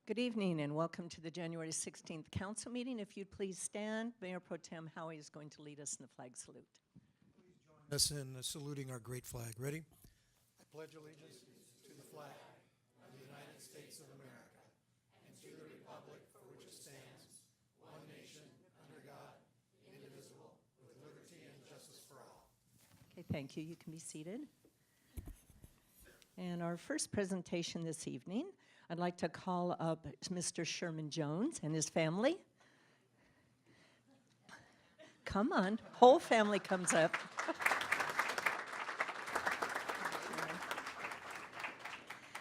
Good evening and welcome to the January 16th council meeting. If you'd please stand, Mayor Pro Tem Howie is going to lead us in the flag salute. Please join us in saluting our great flag. Ready? I pledge allegiance to the flag of the United States of America and to the republic for which it stands, one nation, under God, indivisible, with liberty and justice for all. Okay, thank you. You can be seated. And our first presentation this evening, I'd like to call up Mr. Sherman Jones and his family. Come on, whole family comes up.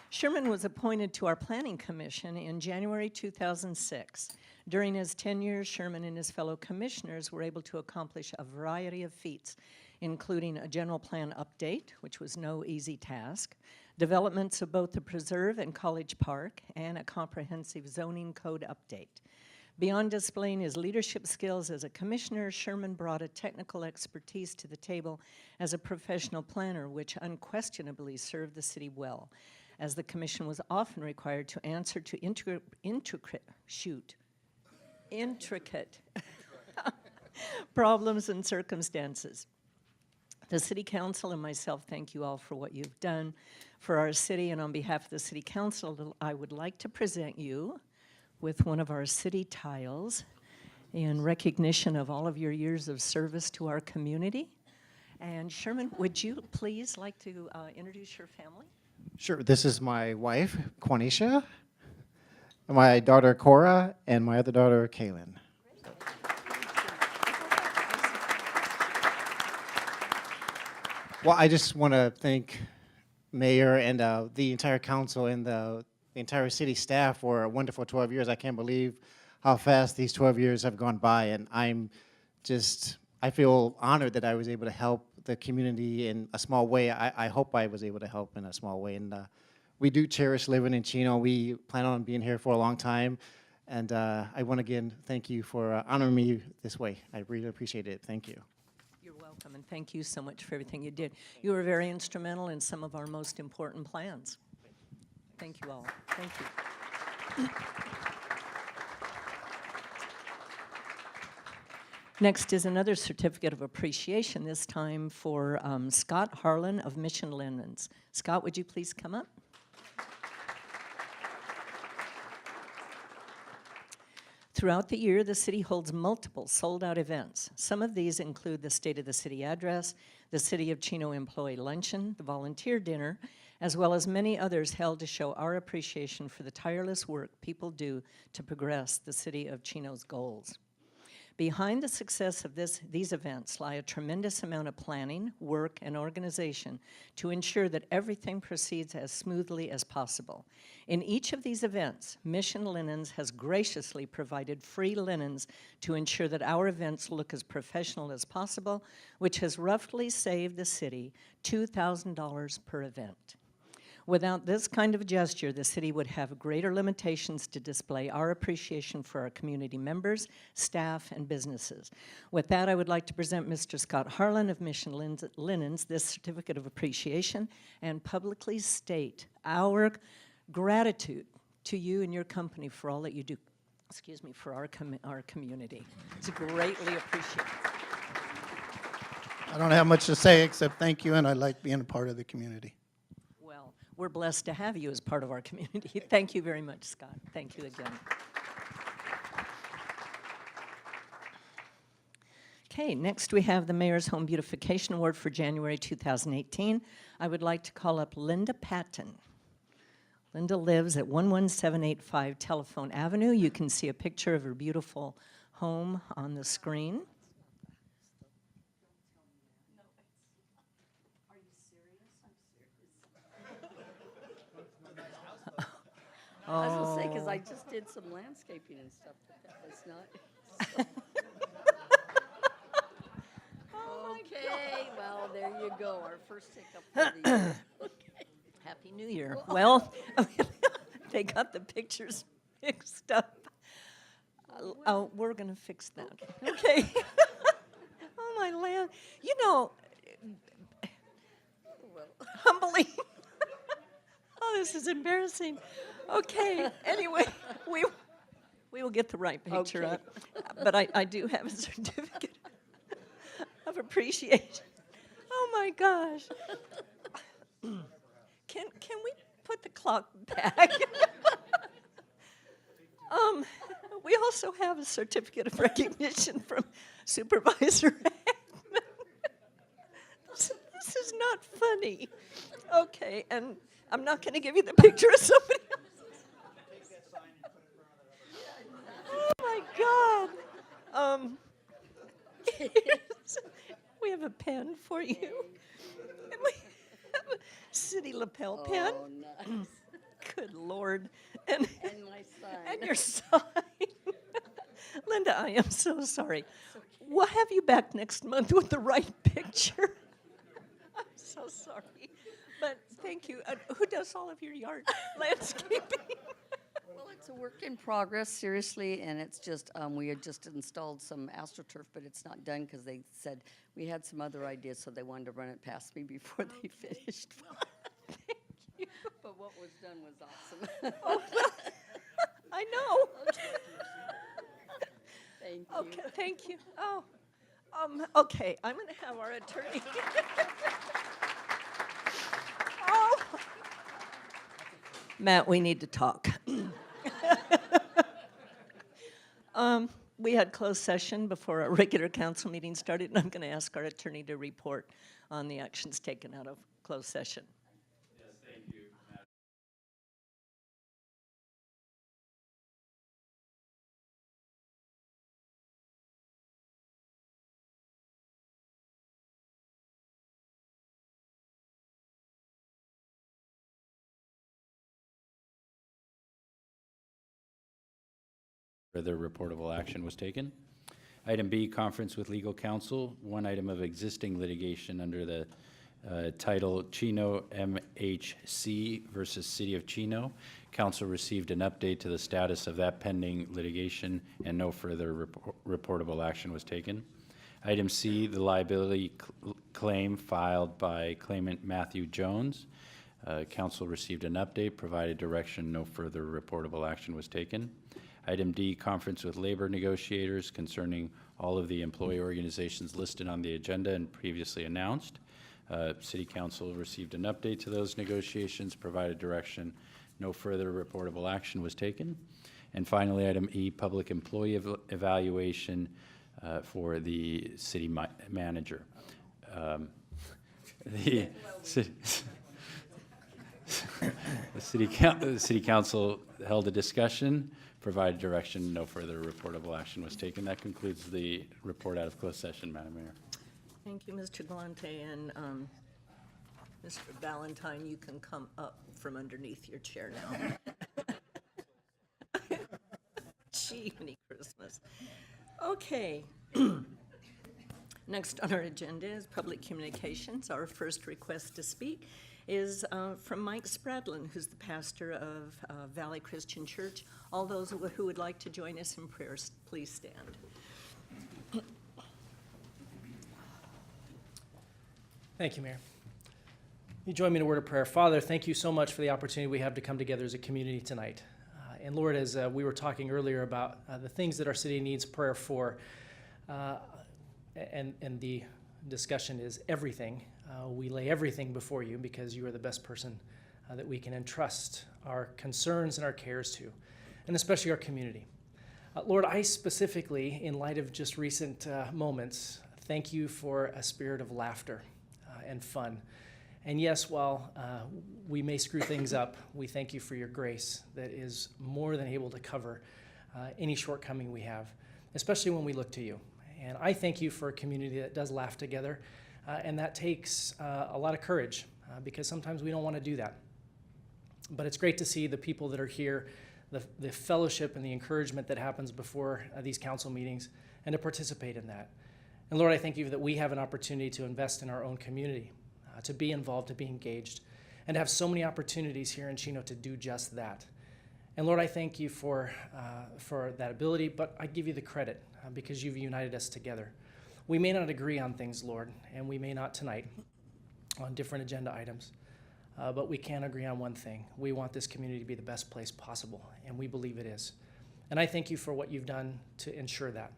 Sherman was appointed to our Planning Commission in January 2006. During his tenure, Sherman and his fellow commissioners were able to accomplish a variety of feats, including a general plan update, which was no easy task, developments of both the Preserve and College Park, and a comprehensive zoning code update. Beyond displaying his leadership skills as a commissioner, Sherman brought a technical expertise to the table as a professional planner, which unquestionably served the city well, as the commission was often required to answer to intricate problems and circumstances. The City Council and myself thank you all for what you've done for our city, and on behalf of the City Council, I would like to present you with one of our city tiles in recognition of all of your years of service to our community. And Sherman, would you please like to introduce your family? Sure. This is my wife, Quanisha, my daughter, Cora, and my other daughter, Kaylin. Well, I just want to thank Mayor and the entire council and the entire city staff for a wonderful 12 years. I can't believe how fast these 12 years have gone by, and I feel honored that I was able to help the community in a small way. I hope I was able to help in a small way, and we do cherish living in Chino. We plan on being here for a long time, and I want to again thank you for honoring me this way. I really appreciate it. Thank you. You're welcome, and thank you so much for everything you did. You were very instrumental in some of our most important plans. Thank you all. Thank you. Next is another certificate of appreciation, this time for Scott Harlan of Mission Linens. Scott, would you please come up? Throughout the year, the city holds multiple sold-out events. Some of these include the State of the City Address, the City of Chino Employee Luncheon, the Volunteer Dinner, as well as many others held to show our appreciation for the tireless work people do to progress the City of Chino's goals. Behind the success of these events lie a tremendous amount of planning, work, and organization to ensure that everything proceeds as smoothly as possible. In each of these events, Mission Linens has graciously provided free linens to ensure that our events look as professional as possible, which has roughly saved the city $2,000 per event. Without this kind of gesture, the city would have greater limitations to display our appreciation for our community members, staff, and businesses. With that, I would like to present Mr. Scott Harlan of Mission Linens this certificate of appreciation and publicly state our gratitude to you and your company for all that you do, for our community. It's greatly appreciated. I don't have much to say except thank you, and I like being a part of the community. We're blessed to have you as part of our community. Thank you very much, Scott. Thank you again. Okay, next we have the Mayor's Home Beautification Award for January 2018. I would like to call up Linda Patton. Linda lives at 11785 Telephone Avenue. You can see a picture of her beautiful home on the screen. I was gonna say, because I just did some landscaping and stuff, but that was not. Okay, well, there you go, our first hiccup for the year. Happy New Year. Well, they got the pictures mixed up. We're going to fix that. Okay. Oh, my land. You know, humbling. Oh, this is embarrassing. Okay, anyway, we will get the right picture Okay. up. But I do have a certificate of appreciation. Oh, my gosh. Can we put the clock back? We also have a certificate of recognition from Supervisor Hackman. This is not funny. Okay, and I'm not going to give you the picture of somebody else. Oh my God. We have a pen for you. And we have a city lapel pen. Oh, nice. Good Lord. And My son. and your sign. Linda, I am so sorry. We'll have you back next month with the right picture. I'm so sorry. But thank you. Who does all of your yard landscaping? Well, it's a work in progress, seriously, and it's just, we had just installed some AstroTurf, but it's not done because they said we had some other ideas, so they wanted to run it past me before they finished. Thank you. But what was done was awesome. I know. Thank you. Okay, thank you. Oh, okay, I'm going to have our attorney. Oh. Matt, we need to talk. We had closed session before our regular council meeting started, and I'm going to ask our attorney to report on the actions taken out of closed session. Yes, thank you, Madam. Further reportable action was taken. Item B, conference with legal counsel. One item of existing litigation under the title Chino MHC versus City of Chino. Council received an update to the status of that pending litigation, and no further reportable action was taken. Item C, the liability claim filed by claimant Matthew Jones. Council received an update, provided direction, no further reportable action was taken. Item D, conference with labor negotiators concerning all of the employee organizations listed on the agenda and previously announced. City Council received an update to those negotiations, provided direction, no further reportable action was taken. And finally, item E, public employee evaluation for the city manager. The city council held a discussion, provided direction, no further reportable action was taken. That concludes the report out of closed session, Madam Mayor. Thank you, Mr. Galante, and Mr. Valentine, you can come up from underneath your chair now. Gee, many Christmas. Okay. Next on our agenda is public communications. Our first request to speak is from Mike Spradlin, who's the pastor of Valley Christian Church. All those who would like to join us in prayer, please stand. Thank you, Mayor. You join me in a word of prayer. Father, thank you so much for the opportunity we have to come together as a community tonight. And Lord, as we were talking earlier about the things that our city needs prayer for, and the discussion is everything. We lay everything before you because you are the best person that we can entrust our concerns and our cares to, and especially our community. Lord, I specifically, in light of just recent moments, Thank you for a spirit of laughter and fun. And yes, while we may screw things up, we thank you for your grace that is more than able to cover any shortcoming we have, especially when we look to you. And I thank you for a community that does laugh together, and that takes a lot of courage because sometimes we don't want to do that. But it's great to see the people that are here, the fellowship and the encouragement that happens before these council meetings, and to participate in that. And Lord, I thank you that we have an opportunity to invest in our own community, to be involved, to be engaged, and to have so many opportunities here in Chino to do just that. And Lord, I thank you for that ability, but I give you the credit because you've united us together. We may not agree on things, Lord, and we may not tonight on different agenda items, but we can agree on one thing. We want this community to be the best place possible, and we believe it is. And I thank you for what you've done to ensure that.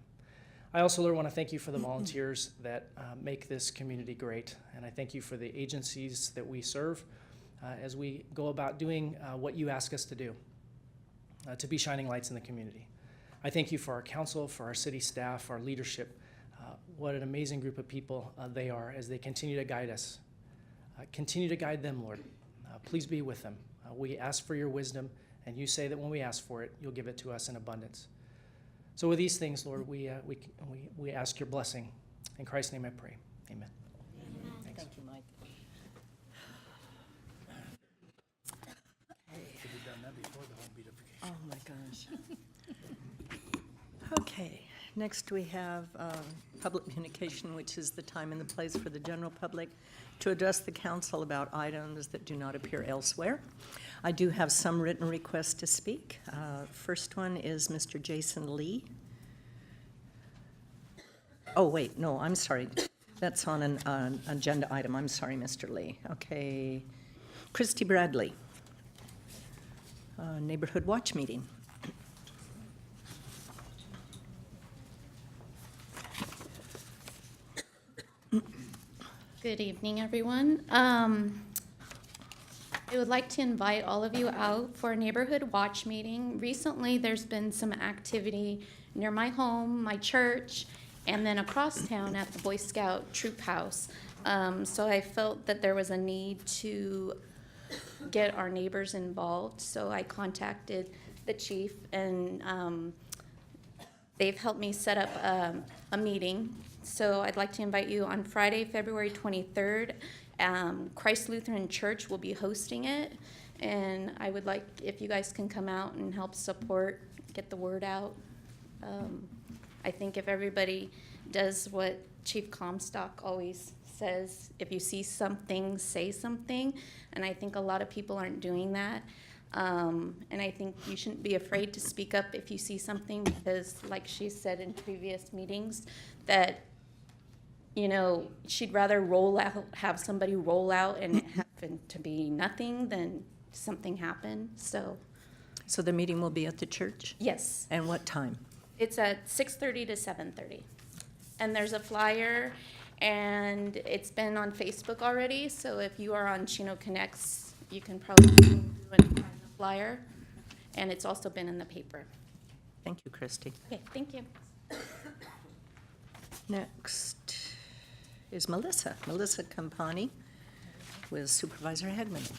I also, Lord, want to thank you for the volunteers that make this community great, and I thank you for the agencies that we serve as we go about doing what you ask us to do, to be shining lights in the community. I thank you for our council, for our city staff, our leadership. What an amazing group of people they are as they continue to guide us. Continue to guide them, Lord. Please be with them. We ask for your wisdom, and you say that when we ask for it, you'll give it to us in abundance. So with these things, Lord, we ask your blessing. In Christ's name I pray. Amen. Thanks. Thank you, Mike. Oh, my gosh. Okay, next we have public communication, which is the time and the place for the general public to address the council about items that do not appear elsewhere. I do have some written requests to speak. First one is Mr. Jason Lee. Oh, wait, no, I'm sorry. That's on an agenda item. I'm sorry, Mr. Lee. Okay. Christy Bradley. Neighborhood Watch Meeting. Good evening, everyone. I would like to invite all of you out for a neighborhood watch meeting. Recently, there's been some activity near my home, my church, and then across town at the Boy Scout Troop House. So I felt that there was a need to get our neighbors involved. So I contacted the chief, and they've helped me set up a meeting. So I'd like to invite you on Friday, February 23rd. Christ Lutheran Church will be hosting it, and I would like if you guys can come out and help support, get the word out. I think if everybody does what Chief Comstock always says, if you see something, say something, and I think a lot of people aren't doing that. And I think you shouldn't be afraid to speak up if you see something, because like she said in previous meetings, that you know, she'd rather have somebody roll out and it happen to be nothing than something happen. So the meeting will be at the church? yes, And what time? it's at 6:30 to 7:30. And there's a flyer, and it's been on Facebook already. So if you are on Chino Connects, you can probably go through and find the flyer. And it's also been in the paper. Thank you, Christy. Okay, thank you. Next is Melissa Campani with Supervisor Hagman.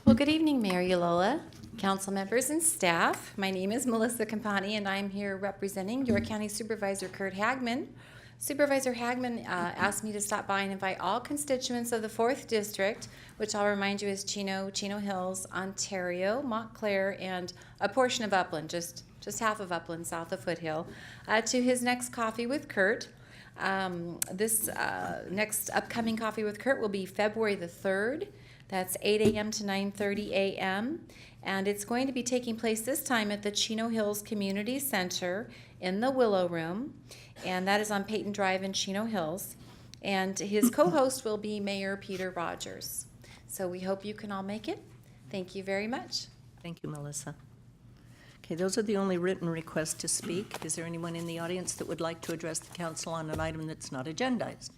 Well, good evening, Mayor Ulola, council members, and staff. My name is Melissa Campani, and I'm here representing York County Supervisor Kurt Hagman. Supervisor Hagman asked me to stop by and invite all constituents of the 4th District, which I'll remind you is Chino Hills, Ontario, Montclair, and a portion of Upland, just half of Upland, south of Foothill, to his next Coffee with Kurt. This next upcoming Coffee with Kurt will be February the 3rd. That's 8 a.m. to 9:30 a.m. And it's going to be taking place this time at the Chino Hills Community Center in the Willow Room. And that is on Peyton Drive in Chino Hills. And his co-host will be Mayor Peter Rogers. So we hope you can all make it. Thank you very much. Thank you, Melissa. Okay, those are the only written requests to speak. Is there anyone in the audience that would like to address the council on an item that's not agendized?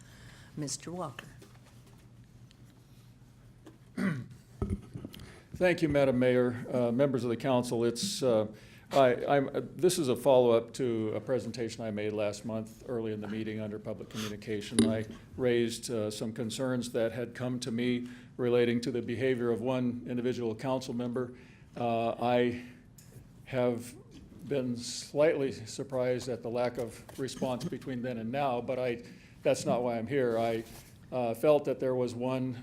Mr. Walker. Thank you, Madam Mayor, members of the council. It's This is a follow-up to a presentation I made last month, early in the meeting under public communication. I raised some concerns that had come to me relating to the behavior of one individual council member. I have been slightly surprised at the lack of response between then and now, but that's not why I'm here. I felt that there was one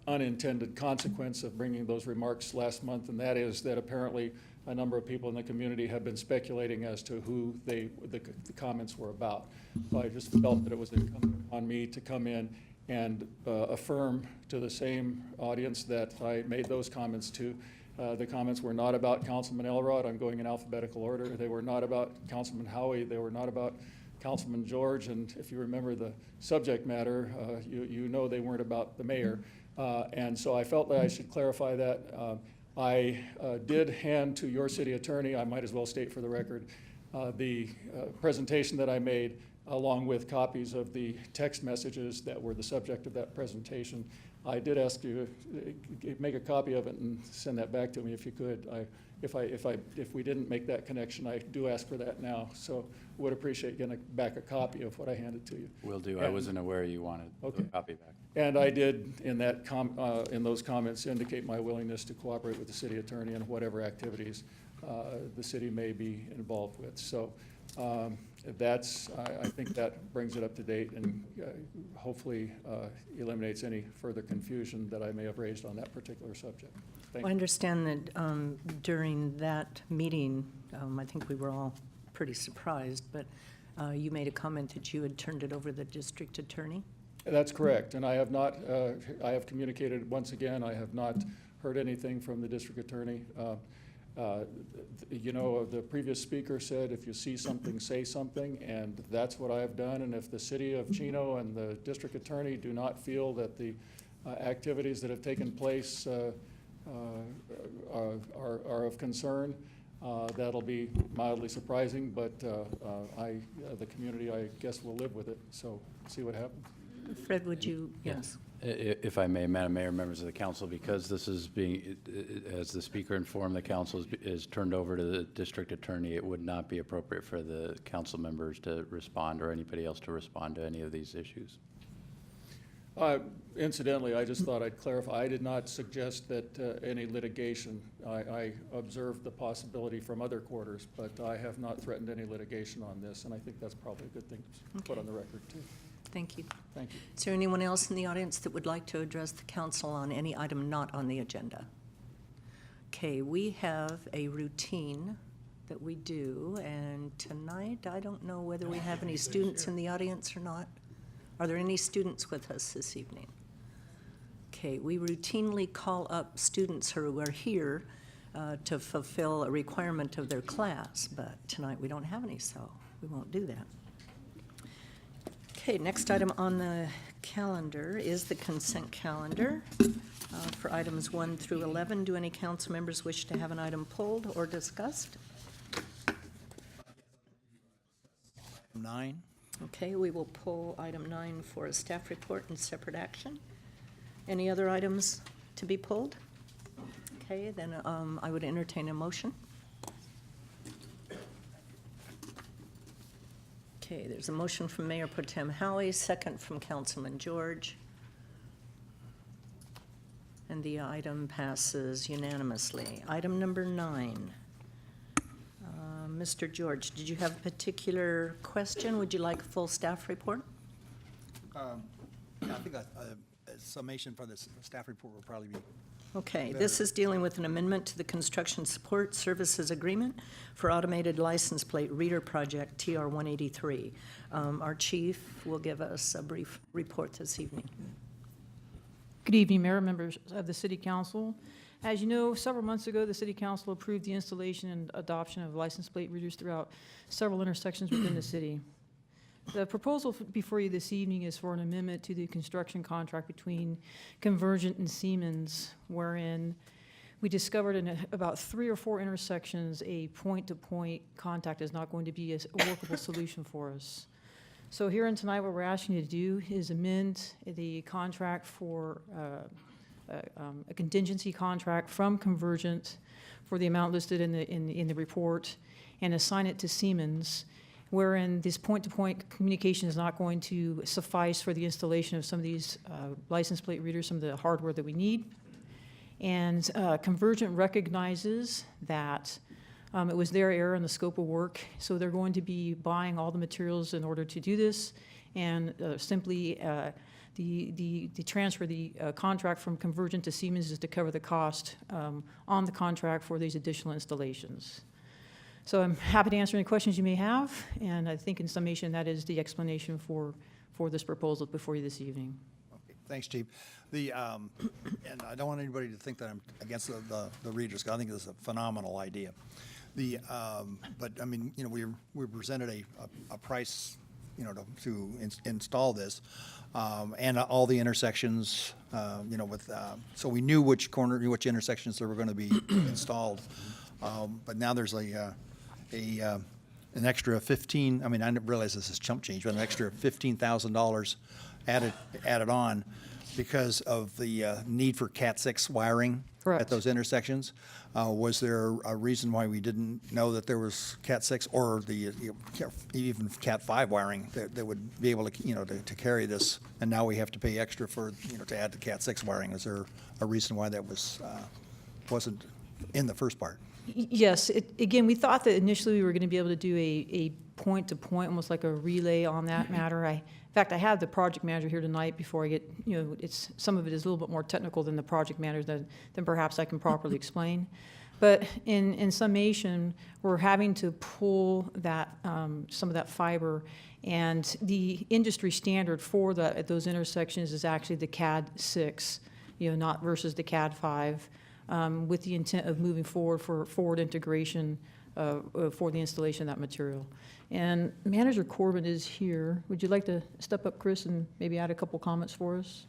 unintended consequence of bringing those remarks last month, and that is that apparently a number of people in the community have been speculating as to who the comments were about. So I just felt that it was incumbent on me to come in and affirm to the same audience that I made those comments to. The comments were not about Councilman Elrod. I'm going in alphabetical order. They were not about Councilman Howie. They were not about Councilman George. And if you remember the subject matter, you know they weren't about the mayor. And so I felt that I should clarify that. I did hand to your city attorney, I might as well state for the record, the presentation that I made, along with copies of the text messages that were the subject of that presentation. I did ask you to make a copy of it and send that back to me if you could. If we didn't make that connection, I do ask for that now. So would appreciate getting back a copy of what I handed to you. Will do. I wasn't aware you wanted a copy back. And I did, in that in those comments, indicate my willingness to cooperate with the city attorney in whatever activities the city may be involved with. So I think that brings it up to date and hopefully eliminates any further confusion that I may have raised on that particular subject. Thank I you. understand that during that meeting, I think we were all pretty surprised, but you made a comment that you had turned it over to the district attorney? That's correct, and I have not, I have communicated once again, I have not heard anything from the district attorney. You know, the previous speaker said, if you see something, say something, and that's what I have done. And if the city of Chino and the district attorney do not feel that the activities that have taken place are of concern, that'll be mildly surprising, but the community, I guess, will live with it. So see what happens. Fred, would you? Yes. If I may, Madam Mayor, members of the council, because this is being, as the speaker informed, the council is turned over to the district attorney, it would not be appropriate for the council members to respond or anybody else to respond to any of these issues. Incidentally, I just thought I'd clarify. I did not suggest that any litigation. I observed the possibility from other quarters, but I have not threatened any litigation on this, and I think that's probably a good thing to put on the record, too. Thank you. Thank you. Is there anyone else in the audience that would like to address the council on any item not on the agenda? Okay, we have a routine that we do, and tonight, I don't know whether we have any students in the audience or not. Are there any students with us this evening? Okay, we routinely call up students who are here to fulfill a requirement of their class, but tonight we don't have any, so we won't do that. Okay, next item on the calendar is the consent calendar for items 1 through 11. Do any council members wish to have an item pulled or discussed? 9. Okay, we will pull item 9 for a staff report and separate action. Any other items to be pulled? Okay, then I would entertain a motion. Okay, there's a motion from Mayor Pro Tem Howie, second from Councilman George. And the item passes unanimously. Item number 9. Mr. George, did you have a particular question? Would you like a full staff report? I think a summation for the staff report will probably be. Okay, this is dealing with an amendment to the Construction Support Services Agreement for Automated License Plate Reader Project TR 183. Our chief will give us a brief report this evening. Good evening, Mayor, members of the City Council. As you know, several months ago, the City Council approved the installation and adoption of license plate readers throughout several intersections within the city. The proposal before you this evening is for an amendment to the construction contract between Convergent and Siemens, wherein we discovered in about 3 or 4 intersections a point-to-point contact is not going to be a workable solution for us. So here and tonight, what we're asking you to do is amend the contract for a contingency contract from Convergent for the amount listed in the report and assign it to Siemens, wherein this point-to-point communication is not going to suffice for the installation of some of these license plate readers, some of the hardware that we need. And Convergent recognizes that it was their error in the scope of work, so they're going to be buying all the materials in order to do this, and simply the transfer, the contract from Convergent to Siemens is to cover the cost on the contract for these additional installations. So I'm happy to answer any questions you may have, and I think in summation, that is the explanation for this proposal before you this evening. Okay, thanks, Chief. And I don't want anybody to think that I'm against the readers, 'cause I think this is a phenomenal idea. But I mean, you know, we presented a price, you know, to install this, and all the intersections, you know, so we knew which intersections there were going to be installed. But now there's an extra 15. I mean, I didn't realize this is chump change, but an extra $15,000 added on because of the need for Cat 6 wiring. Correct. At those intersections. Was there a reason why we didn't know that there was Cat 6 or even Cat 5 wiring that would be able to, you know, to carry this? And now we have to pay extra for, you know, to add the Cat 6 wiring. Is there a reason why that wasn't in the first part? Yes, again, we thought that initially we were going to be able to do a point-to-point, almost like a relay on that matter. In fact, I have the project manager here tonight before I get, you know, some of it is a little bit more technical than the project manager than perhaps I can properly explain. But in summation, we're having to pull that, some of that fiber, and the industry standard for those intersections is actually the CAD 6, you know, not versus the CAD 5. With the intent of moving forward for forward integration for the installation of that material. And Manager Corbin is here. Would you like to step up, Chris, and maybe add a couple comments for us?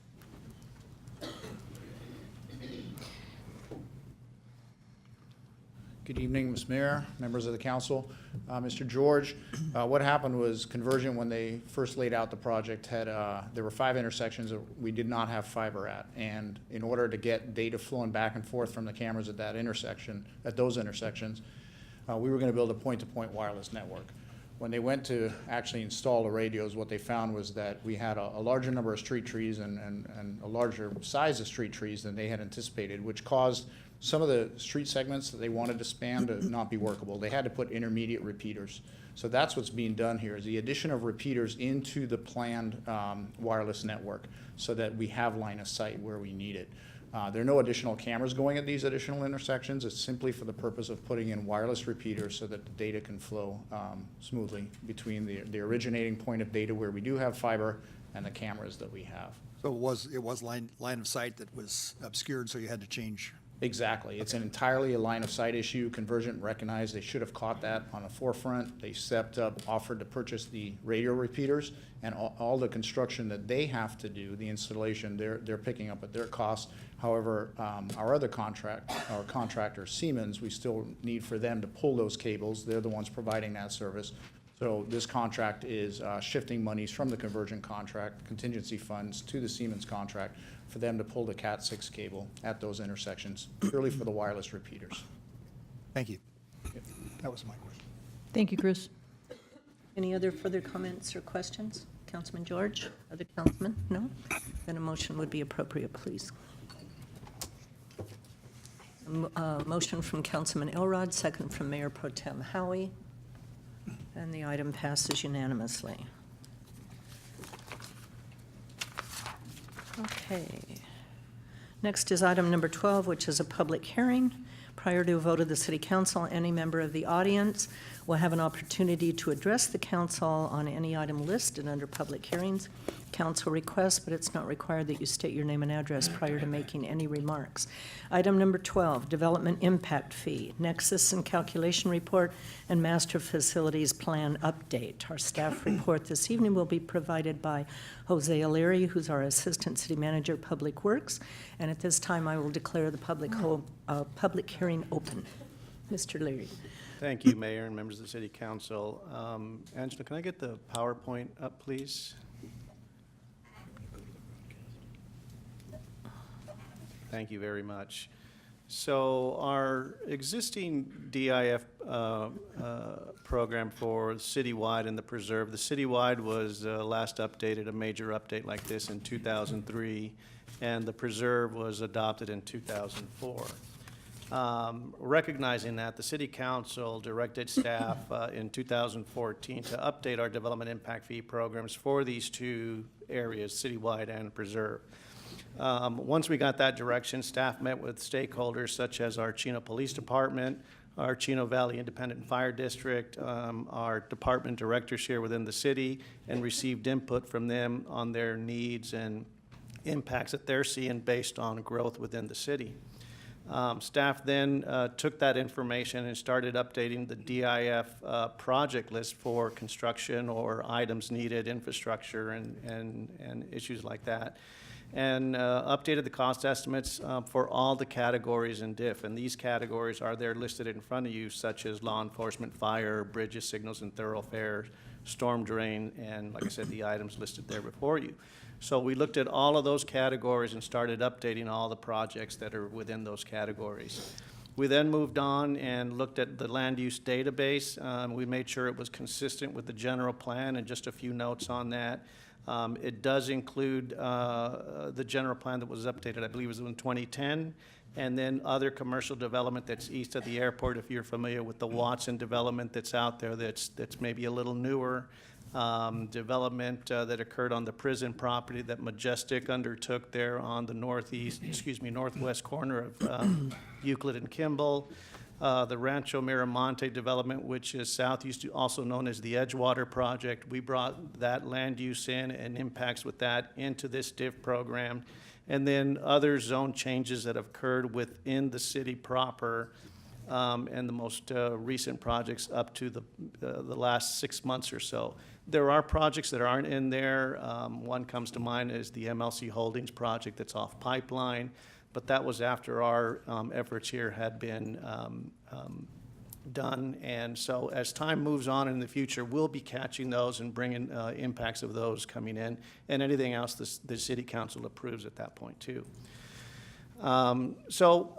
Good evening, Ms. Mayor, members of the council. Mr. George, what happened was Convergent, when they first laid out the project, there were 5 intersections that we did not have fiber at. And in order to get data flowing back and forth from the cameras at those intersections, we were going to build a point-to-point wireless network. When they went to actually install the radios, what they found was that we had a larger number of street trees and a larger size of street trees than they had anticipated, which caused some of the street segments that they wanted to span to not be workable. They had to put intermediate repeaters. So that's what's being done here, is the addition of repeaters into the planned wireless network so that we have line of sight where we need it. There are no additional cameras going at these additional intersections. It's simply for the purpose of putting in wireless repeaters so that the data can flow smoothly between the originating point of data where we do have fiber and the cameras that we have. So it was line of sight that was obscured, so you had to change. Exactly. It's entirely a line of sight issue. Convergent recognized they should have caught that on the forefront. They stepped up, offered to purchase the radio repeaters, and all the construction that they have to do, the installation, they're picking up at their cost. However, our other contractor, Siemens, we still need for them to pull those cables. They're the ones providing that service. So this contract is shifting monies from the Convergent contract, contingency funds, to the Siemens contract for them to pull the Cat 6 cable at those intersections, purely for the wireless repeaters. Thank you. That was my question. Thank you, Chris. Any other further comments or questions? Councilman George? Other councilmen? No? Then a motion would be appropriate, please. Motion from Councilman Elrod, second from Mayor Pro Tem Howie, and the item passes unanimously. Okay. Next is item number 12, which is a public hearing. Prior to a vote of the City Council, any member of the audience will have an opportunity to address the council on any item listed under public hearings. Council requests, but it's not required that you state your name and address prior to making any remarks. Item number 12, Development Impact Fee, Nexus and Calculation Report, and Master Facilities Plan Update. Our staff report this evening will be provided by Jose O'Leary, who's our Assistant City Manager, Public Works. And at this time, I will declare the public hearing open. Mr. Leary. Thank you, Mayor and members of the City Council. Angela, can I get the PowerPoint up, please? Thank you very much. So our existing DIF program for citywide and the preserve, the citywide was last updated, a major update like this in 2003, and the preserve was adopted in 2004. Recognizing that, the City Council directed staff in 2014 to update our development impact fee programs for these two areas, citywide and preserve. Once we got that direction, staff met with stakeholders such as our Chino Police Department, our Chino Valley Independent Fire District, our department directors here within the city, and received input from them on their needs and impacts that they're seeing based on growth within the city. Staff then took that information and started updating the DIF project list for construction or items needed, infrastructure, and issues like that, and updated the cost estimates for all the categories in DIF. And these categories are there listed in front of you, such as law enforcement, fire, bridges, signals and thoroughfares, storm drain, and like I said, the items listed there before you. So we looked at all of those categories and started updating all the projects that are within those categories. We then moved on and looked at the land use database. We made sure it was consistent with the general plan, and just a few notes on that. It does include the general plan that was updated, I believe it was in 2010, and then other commercial development that's east of the airport, if you're familiar with the Watson development that's out there that's maybe a little newer. Development that occurred on the prison property that Majestic undertook there on the northwest corner of Euclid and Kimball. The Rancho Miramonte development, which is southeast, also known as the Edgewater project. We brought that land use in and impacts with that into this DIF program. And then other zone changes that have occurred within the city proper, and the most recent projects up to the last 6 months or so. There are projects that aren't in there. One comes to mind is the MLC Holdings project that's off Pipeline, but that was after our efforts here had been done. And so as time moves on in the future, we'll be catching those and bringing impacts of those coming in, and anything else the City Council approves at that point too. So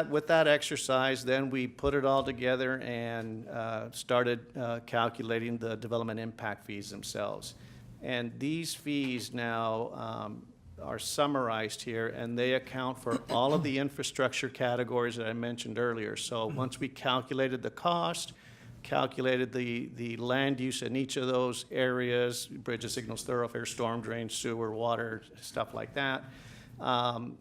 with that exercise, then we put it all together and started calculating the development impact fees themselves. And these fees now are summarized here, and they account for all of the infrastructure categories that I mentioned earlier. So once we calculated the cost, calculated the land use in each of those areas, bridges, signals, thoroughfares, storm drains, sewer, water, stuff like that,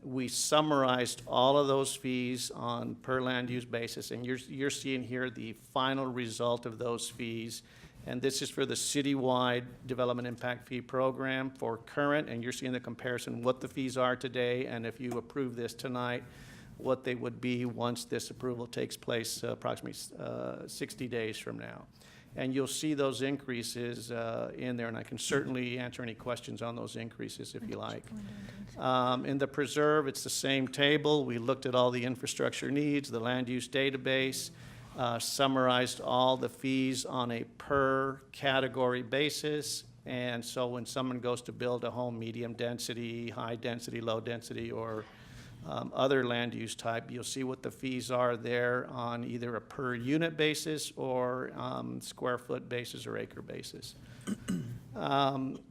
we summarized all of those fees on per land use basis, and you're seeing here the final result of those fees. And this is for the citywide development impact fee program for current, and you're seeing the comparison, what the fees are today, and if you approve this tonight, what they would be once this approval takes place approximately 60 days from now. And you'll see those increases in there, and I can certainly answer any questions on those increases if you like. In the preserve, it's the same table. We looked at all the infrastructure needs, the land use database, summarized all the fees on a per category basis. And so when someone goes to build a home, medium density, high density, low density, or other land use type, you'll see what the fees are there on either a per unit basis or square foot basis or acre basis.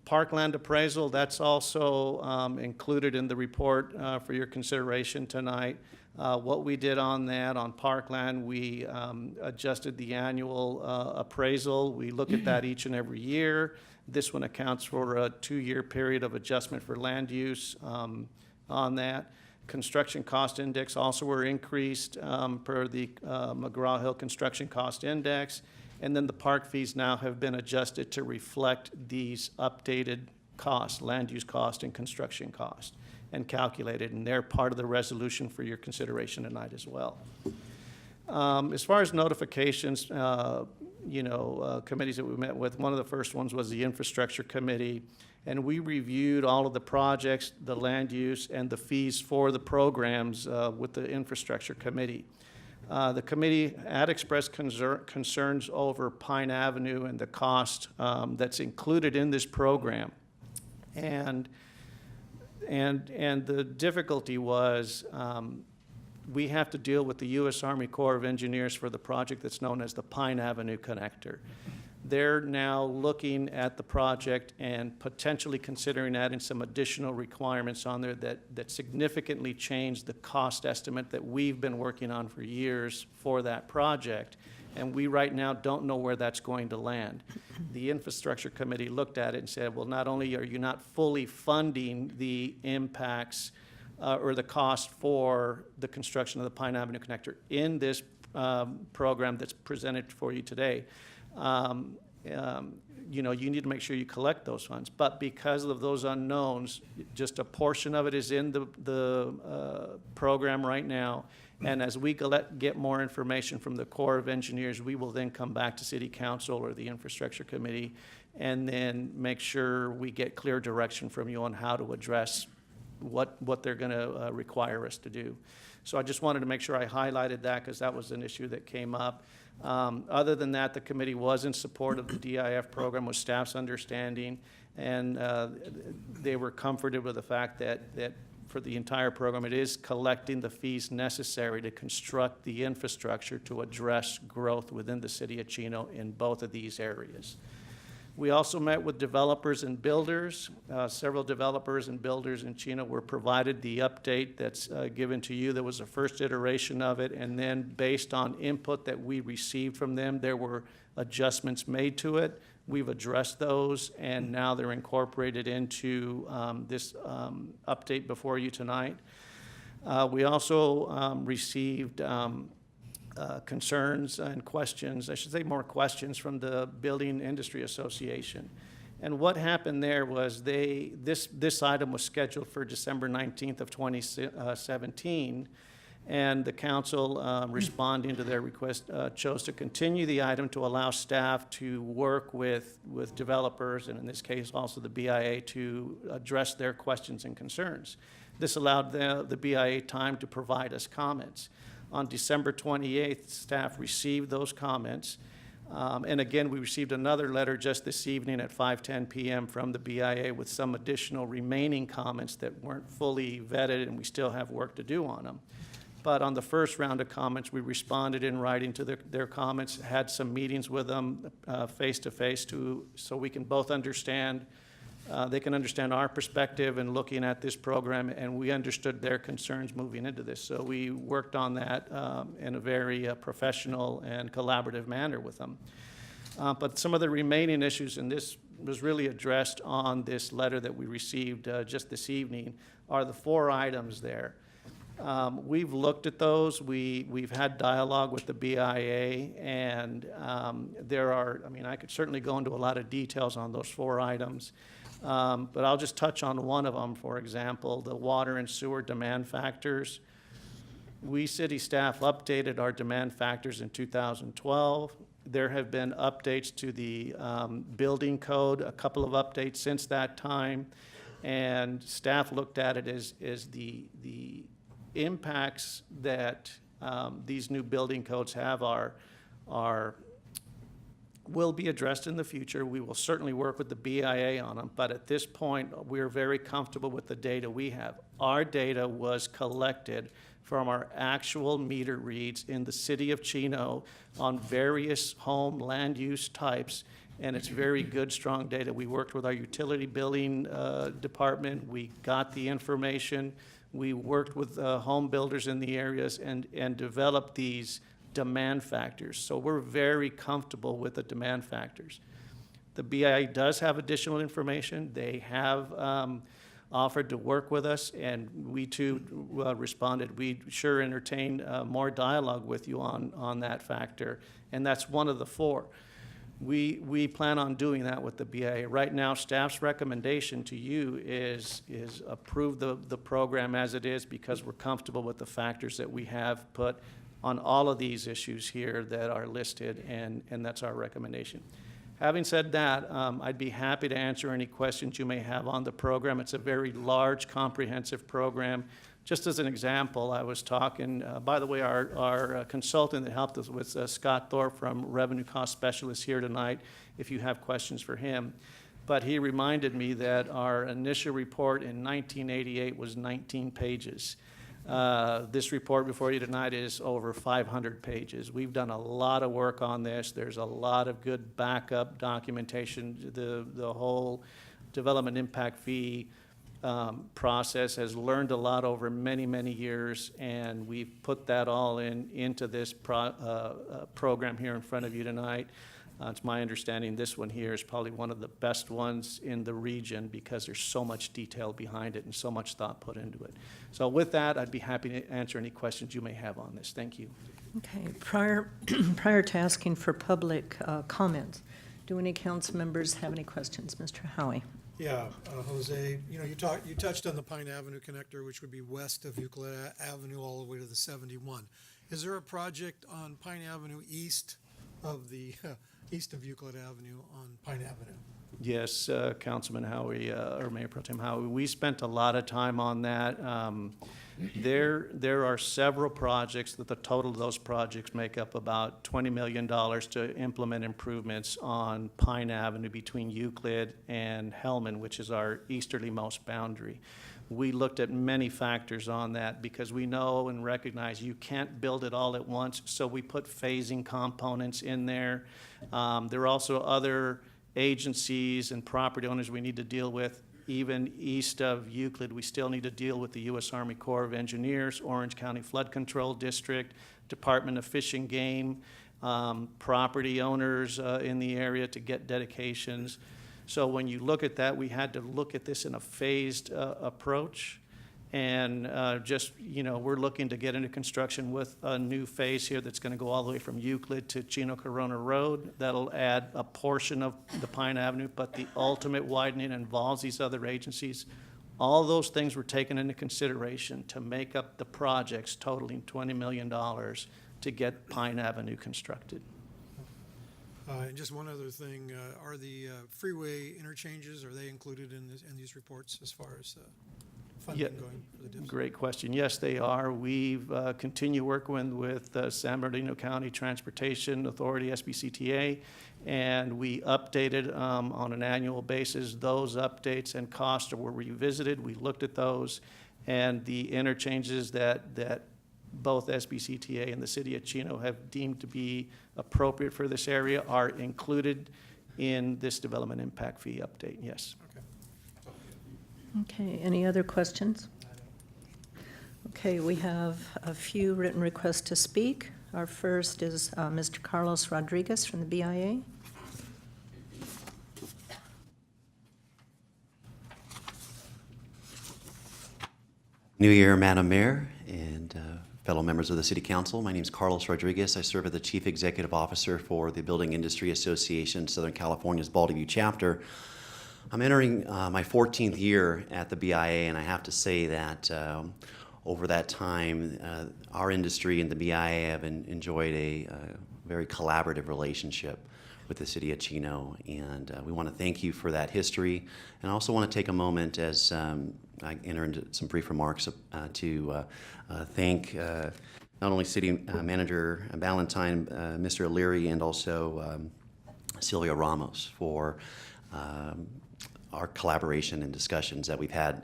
Parkland Appraisal, that's also included in the report for your consideration tonight. What we did on that, on Parkland, we adjusted the annual appraisal. We look at that each and every year. This one accounts for a 2-year period of adjustment for land use on that. Construction cost index also were increased per the McGraw-Hill Construction Cost Index. And then the park fees now have been adjusted to reflect these updated costs, land use cost and construction cost, and calculated. And they're part of the resolution for your consideration tonight as well. As far as notifications, committees that we met with, one of the first ones was the Infrastructure Committee. And we reviewed all of the projects, the land use, and the fees for the programs with the Infrastructure Committee. The committee had expressed concerns over Pine Avenue and the cost that's included in this program. And And the difficulty was, we have to deal with the U.S. Army Corps of Engineers for the project that's known as the Pine Avenue Connector. They're now looking at the project and potentially considering adding some additional requirements on there that significantly change the cost estimate that we've been working on for years for that project. And we right now don't know where that's going to land. The Infrastructure Committee looked at it and said, well, not only are you not fully funding the impacts or the cost for the construction of the Pine Avenue Connector in this program that's presented for you today, you know, you need to make sure you collect those funds. But because of those unknowns, just a portion of it is in the program right now. And as we get more information from the Corps of Engineers, we will then come back to City Council or the Infrastructure Committee and then make sure we get clear direction from you on how to address what they're going to require us to do. So I just wanted to make sure I highlighted that because that was an issue that came up. Other than that, the committee was in support of the DIF program with staff's understanding, and they were comforted with the fact that for the entire program, it is collecting the fees necessary to construct the infrastructure to address growth within the city of Chino in both of these areas. We also met with developers and builders. Several developers and builders in Chino were provided the update that's given to you. There was a first iteration of it, and then based on input that we received from them, there were adjustments made to it. We've addressed those, and now they're incorporated into this update before you tonight. We also received concerns and questions, I should say more questions, from the Building Industry Association. And what happened there was this item was scheduled for December 19th of 2017, and the council, responding to their request, chose to continue the item to allow staff to work with developers, and in this case also the BIA, to address their questions and concerns. This allowed the BIA time to provide us comments. On December 28th, staff received those comments. And again, we received another letter just this evening at 5:10 p.m. from the BIA with some additional remaining comments that weren't fully vetted, and we still have work to do on them. But on the first round of comments, we responded in writing to their comments, had some meetings with them face-to-face so we can both understand, they can understand our perspective in looking at this program, and we understood their concerns moving into this. So we worked on that in a very professional and collaborative manner with them. But some of the remaining issues, and this was really addressed on this letter that we received just this evening, are the 4 items there. We've looked at those. We've had dialogue with the BIA, and there are, I mean, I could certainly go into a lot of details on those 4 items, but I'll just touch on one of them, for example, the water and sewer demand factors. We city staff updated our demand factors in 2012. There have been updates to the building code, a couple of updates since that time, and staff looked at it as the impacts that these new building codes have will be addressed in the future. We will certainly work with the BIA on them, but at this point, we're very comfortable with the data we have. Our data was collected from our actual meter reads in the city of Chino on various home land use types, and it's very good, strong data. We worked with our utility billing department. We got the information. We worked with home builders in the areas and developed these demand factors. So we're very comfortable with the demand factors. The BIA does have additional information. They have offered to work with us, and we too responded. We sure entertain more dialogue with you on that factor, and that's one of the 4. We plan on doing that with the BIA. Right now, staff's recommendation to you is approve the program as it is because we're comfortable with the factors that we have put on all of these issues here that are listed, and that's our recommendation. Having said that, I'd be happy to answer any questions you may have on the program. It's a very large, comprehensive program. Just as an example, I was talking, by the way, our consultant that helped us with Scott Thorpe from Revenue Cost Specialist here tonight, if you have questions for him. but he reminded me that our initial report in 1988 was 19 pages. This report before you tonight is over 500 pages. We've done a lot of work on this. There's a lot of good backup documentation. The whole development impact fee process has learned a lot over many, many years, and we've put that all into this program here in front of you tonight. It's my understanding this one here is probably one of the best ones in the region because there's so much detail behind it and so much thought put into it. So with that, I'd be happy to answer any questions you may have on this. Thank you. Okay, prior to asking for public comments, do any council members have any questions? Mr. Howie? Yeah, Jose, you touched on the Pine Avenue connector, which would be west of Euclid Avenue all the way to the 71. Is there a project on Pine Avenue east of Euclid Avenue on Pine Avenue? Yes, Councilman Howie, or Mayor Pro Tem Howie, we spent a lot of time on that. There are several projects that the total of those projects make up about $20 million to implement improvements on Pine Avenue between Euclid and Hellman, which is our easterlymost boundary. We looked at many factors on that because we know and recognize you can't build it all at once, so we put phasing components in there. There are also other agencies and property owners we need to deal with. Even east of Euclid, we still need to deal with the U.S. Army Corps of Engineers, Orange County Flood Control District, Department of Fish and Game, property owners in the area to get dedications. So when you look at that, we had to look at this in a phased approach. And we're looking to get into construction with a new phase here that's going to go all the way from Euclid to Chino Corona Road. That'll add a portion of the Pine Avenue, but the ultimate widening involves these other agencies. All those things were taken into consideration to make up the projects totaling $20 million to get Pine Avenue constructed. And just one other thing, are the freeway interchanges, are they included in these reports as far as funding going for the dips? Great question. Yes, they are. We've continued working with San Bernardino County Transportation Authority, SBCTA, and we updated on an annual basis. Those updates and costs were revisited. We looked at those, and the interchanges that both SBCTA and the city of Chino have deemed to be appropriate for this area are included in this development impact fee update, yes. Okay, any other questions? Okay, we have a few written requests to speak. Our first is Mr. Carlos Rodriguez from the BIA. New Year, Madam Mayor, and fellow members of the City Council. My name is Carlos Rodriguez. I serve as the Chief Executive Officer for the Building Industry Association, Southern California's Baldy chapter. I'm entering my 14th year at the BIA, and I have to say that over that time, our industry and the BIA have enjoyed a very collaborative relationship with the City of Chino, and we want to thank you for that history. And I also want to take a moment as I enter into some brief remarks to thank not only City Manager Ballantyne, Mr. O'Leary, and also Sylvia Ramos for our collaboration and discussions that we've had.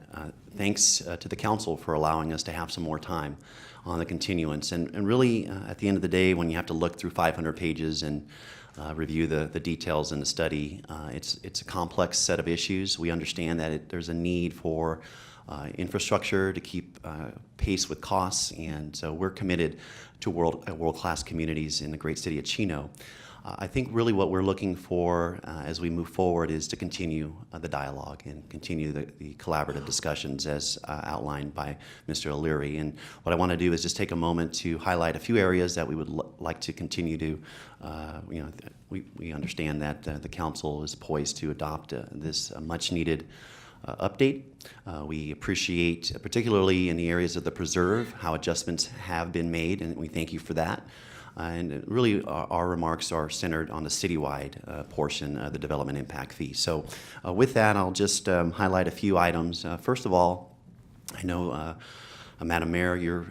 Thanks to the council for allowing us to have some more time on the continuance. And really, at the end of the day, when you have to look through 500 pages and review the details in the study, it's a complex set of issues. We understand that there's a need for infrastructure to keep pace with costs, and so we're committed to world-class communities in the great city of Chino. I think really what we're looking for as we move forward is to continue the dialogue and continue the collaborative discussions as outlined by Mr. O'Leary. And what I want to do is just take a moment to highlight a few areas that we would like to continue to, we understand that the council is poised to adopt this much needed update. We appreciate, particularly in the areas of the preserve, how adjustments have been made, and we thank you for that. And really, our remarks are centered on the citywide portion of the development impact fee. So with that, I'll just highlight a few items. First of all, I know, Madam Mayor, you're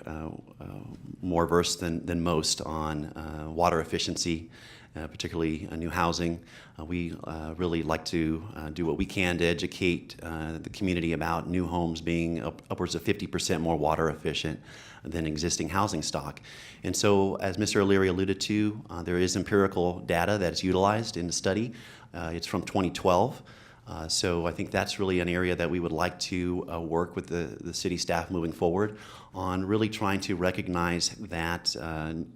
more versed than most on water efficiency particularly new housing. We really like to do what we can to educate the community about new homes being upwards of 50% more water efficient than existing housing stock. And so, as Mr. O'Leary alluded to, there is empirical data that's utilized in the study. It's from 2012. So I think that's really an area that we would like to work with the city staff moving forward on, really trying to recognize that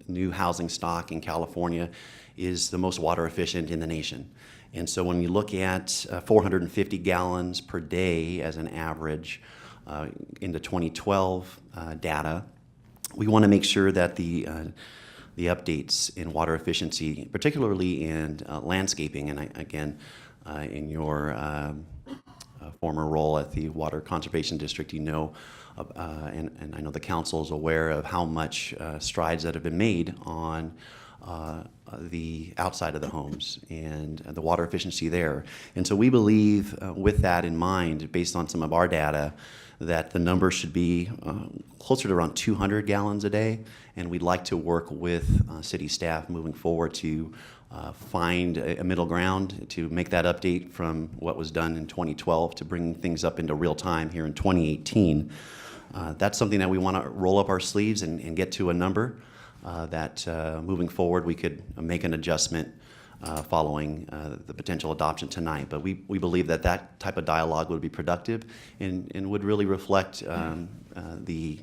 new housing stock in California is the most water efficient in the nation. And so when you look at 450 gallons per day as an average in the 2012 data, we want to make sure that the updates in water efficiency, particularly in landscaping, and again, in your former role at the Water Conservation District, you know, and I know the council is aware of how much strides that have been made on the outside of the homes and the water efficiency there. And so we believe, with that in mind, based on some of our data, that the number should be closer to around 200 gallons a day, and we'd like to work with city staff moving forward to find a middle ground to make that update from what was done in 2012 to bring things up into real time here in 2018. That's something that we want to roll up our sleeves and get to a number that moving forward we could make an adjustment following the potential adoption tonight. But we believe that that type of dialogue would be productive and would really reflect the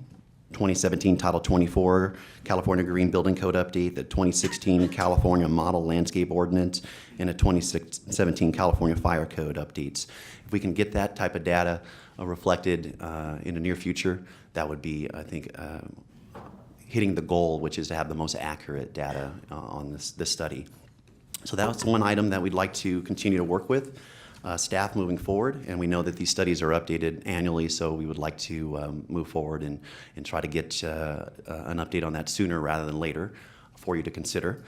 2017 Title 24 California Green Building Code update, the 2016 California Model Landscape Ordinance, and the 2017 California Fire Code updates. If we can get that type of data reflected in the near future, that would be, I think, hitting the goal, which is to have the most accurate data on this study. So that's one item that we'd like to continue to work with staff moving forward, and we know that these studies are updated annually, so we would like to move forward and try to get an update on that sooner rather than later for you to consider.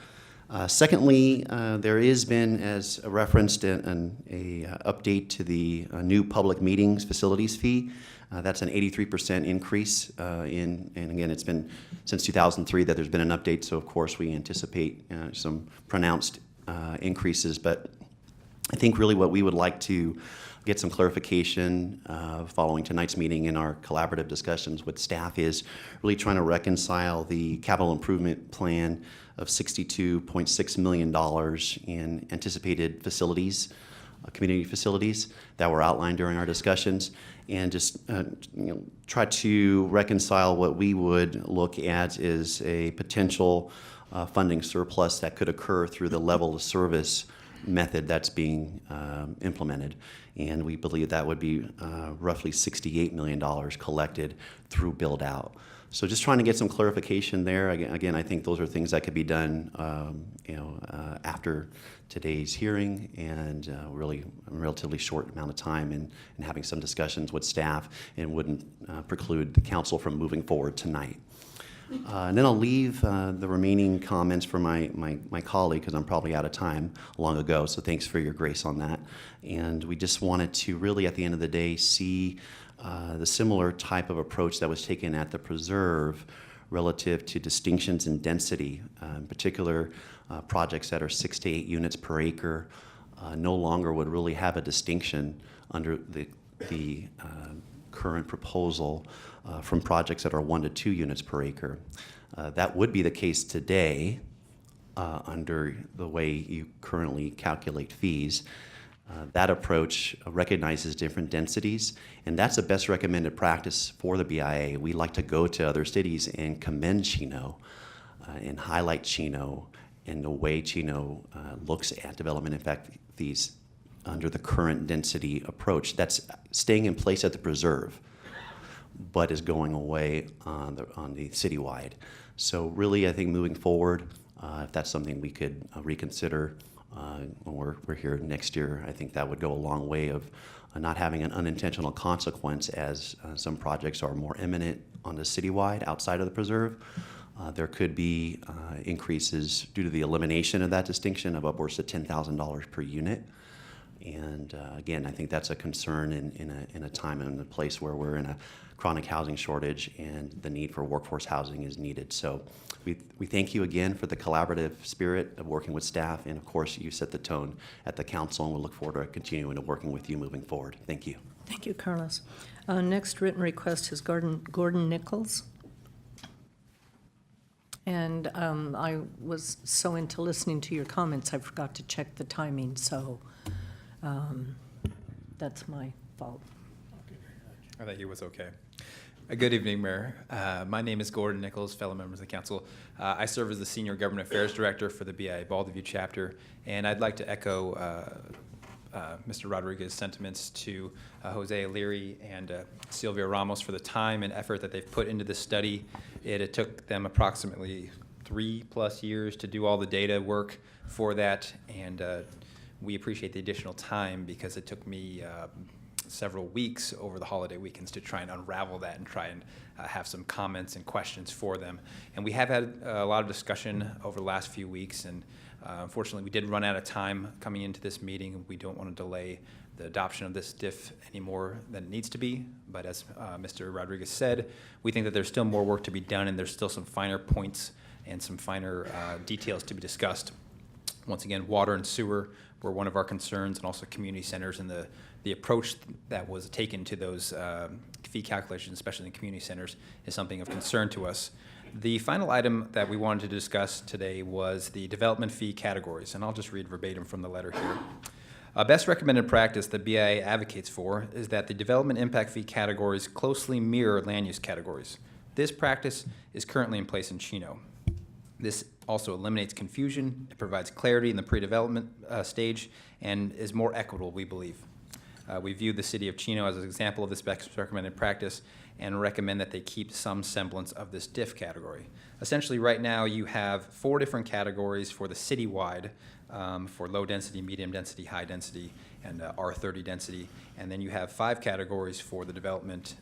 Secondly, there has been, as referenced, an update to the new public meetings facilities fee. That's an 83% increase and again, it's been since 2003 that there's been an update, so of course we anticipate some pronounced increases, but I think really what we would like to get some clarification following tonight's meeting in our collaborative discussions with staff is really trying to reconcile the capital improvement plan of $62.6 million in anticipated facilities, community facilities that were outlined during our discussions, and just try to reconcile what we would look at as a potential funding surplus that could occur through the level of service method that's being implemented. And we believe that would be roughly $68 million collected through build out. So just trying to get some clarification there. Again, I think those are things that could be done after today's hearing and really a relatively short amount of time and having some discussions with staff, and wouldn't preclude the council from moving forward tonight. And then I'll leave the remaining comments for my colleague, because I'm probably out of time long ago, so thanks for your grace on that. And we just wanted to really, at the end of the day, see the similar type of approach that was taken at the preserve relative to distinctions in density, in particular projects that are 6 to 8 units per acre no longer would really have a distinction under the current proposal from projects that are 1 to 2 units per acre. That would be the case today under the way you currently calculate fees. That approach recognizes different densities, and that's the best recommended practice for the BIA. We like to go to other cities and commend Chino and highlight Chino and the way Chino looks at development impact fees under the current density approach. That's staying in place at the preserve, but is going away on the citywide. So really, I think moving forward, if that's something we could reconsider when we're here next year, I think that would go a long way of not having an unintentional consequence as some projects are more imminent on the citywide outside of the preserve. There could be increases due to the elimination of that distinction of upwards to $10,000 per unit. And again, I think that's a concern in a time and a place where we're in a chronic housing shortage and the need for workforce housing is needed. So we thank you again for the collaborative spirit of working with staff, and of course, you set the tone at the council, and we'll look forward to continuing to working with you moving forward. Thank you. Thank you, Carlos. Next written request is Gordon Nichols. And I was so into listening to your comments, I forgot to check the timing, so that's my fault. I thought you was okay. Good evening, Mayor. My name is Gordon Nichols, fellow members of the council. I serve as the Senior Government Affairs Director for the BIA Beautification chapter, and I'd like to echo Mr. Rodriguez's sentiments to Jose Leary and Sylvia Ramos for the time and effort that they've put into this study. It took them approximately 3+ years to do all the data work for that, and we appreciate the additional time because it took me several weeks over the holiday weekends to try and unravel that and try and have some comments and questions for them. And we have had a lot of discussion over the last few weeks, and unfortunately we did run out of time coming into this meeting. We don't want to delay the adoption of this DIF any more than it needs to be, but as Mr. Rodriguez said, we think that there's still more work to be done, and there's still some finer points and some finer details to be discussed. Once again, water and sewer were one of our concerns, and also community centers, and the approach that was taken to those fee calculations, especially in community centers, is something of concern to us. The final item that we wanted to discuss today was the development fee categories, and I'll just read verbatim from the letter here. Best recommended practice that BIA advocates for is that the development impact fee categories closely mirror land use categories. This practice is currently in place in Chino. This also eliminates confusion, it provides clarity in the pre-development stage, and is more equitable, we believe. We view the city of Chino as an example of this best recommended practice and recommend that they keep some semblance of this DIF category. Essentially, right now you have 4 different categories for the citywide, for low density, medium density, high density, and R30 density, and then you have 5 categories for the development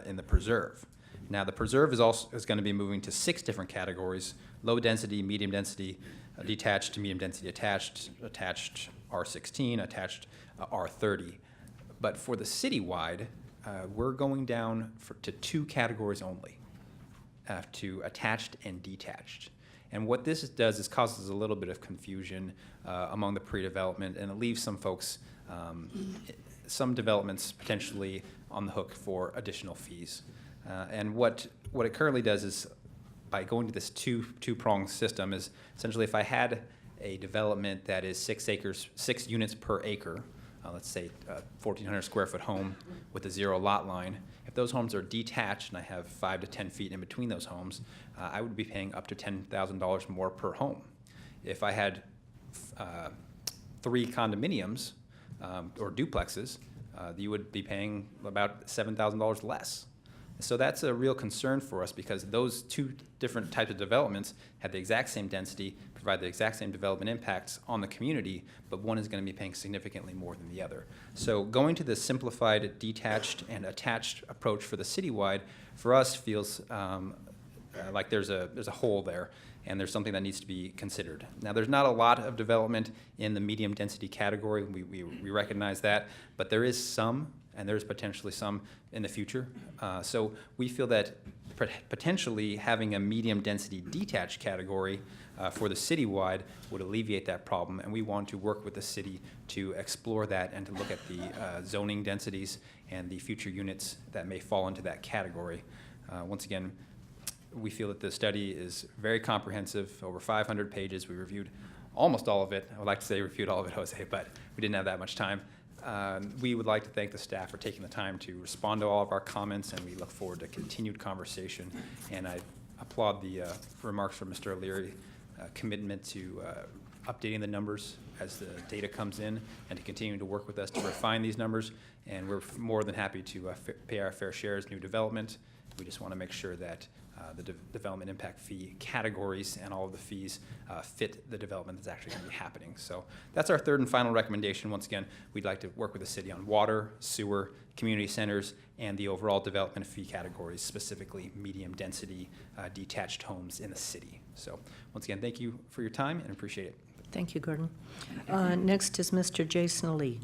in the preserve. Now, the preserve is going to be moving to 6 different categories: low density, medium density, detached, medium density attached, attached R16, attached R30. But for the citywide, we're going down to 2 categories only, to attached and detached. And what this does is causes a little bit of confusion among the pre-development, and it leaves some folks, some developments potentially on the hook for additional fees. And what it currently does is, by going to this two-pronged system, is essentially if I had a development that is 6 acres, 6 units per acre, let's say a 1,400 square foot home with a 0 lot line, if those homes are detached and I have 5 to 10 feet in between those homes, I would be paying up to $10,000 more per home. If I had 3 condominiums or duplexes, you would be paying about $7,000 less. So that's a real concern for us, because those 2 different types of developments have the exact same density, provide the exact same development impacts on the community, but one is going to be paying significantly more than the other. So going to the simplified detached and attached approach for the citywide, for us, feels like there's a hole there, and there's something that needs to be considered. Now, there's not a lot of development in the medium density category. We recognize that, but there is some, and there's potentially some in the future. So we feel that potentially having a medium density detached category for the citywide would alleviate that problem, and we want to work with the city to explore that and to look at the zoning densities and the future units that may fall into that category. Once again, we feel that the study is very comprehensive, over 500 pages. We reviewed almost all of it. I would like to say reviewed all of it, Jose, but we didn't have that much time. We would like to thank the staff for taking the time to respond to all of our comments, and we look forward to continued conversation. And I applaud the remarks from Mr. O'Leary, commitment to updating the numbers as the data comes in, and to continue to work with us to refine these numbers. And we're more than happy to pay our fair share as new development. We just want to make sure that the development impact fee categories and all of the fees fit the development that's actually going to be happening. So that's our 3rd and final recommendation. Once again, we'd like to work with the city on water, sewer, community centers, and the overall development fee categories, specifically medium density detached homes in the city. So once again, thank you for your time and appreciate it. Thank you, Gordon. Next is Mr. Jason Lee.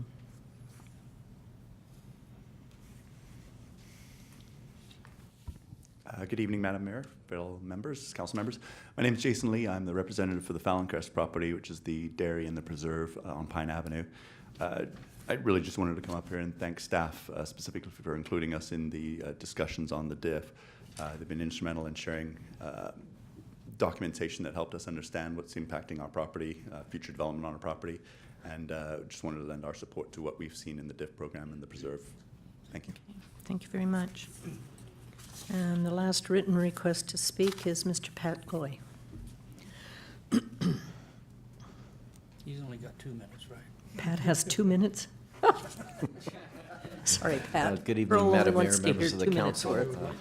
Good evening, Madam Mayor, fellow members, council members. My name is Jason Lee. I'm the representative for the Fallencrest property, which is the dairy and the preserve on Pine Avenue. I really just wanted to come up here and thank staff specifically for including us in the discussions on the diff. They've been instrumental in sharing documentation that helped us understand what's impacting our property, future development on our property, and just wanted to lend our support to what we've seen in the diff program and the preserve. Thank you. Thank you very much. And the last written request to speak is Mr. Pat Goy. He's only got 2 minutes, right? Pat has 2 minutes? Sorry, Pat. Good Earl evening, only Madam Mayor, wants to members hear of the 2 minutes. council.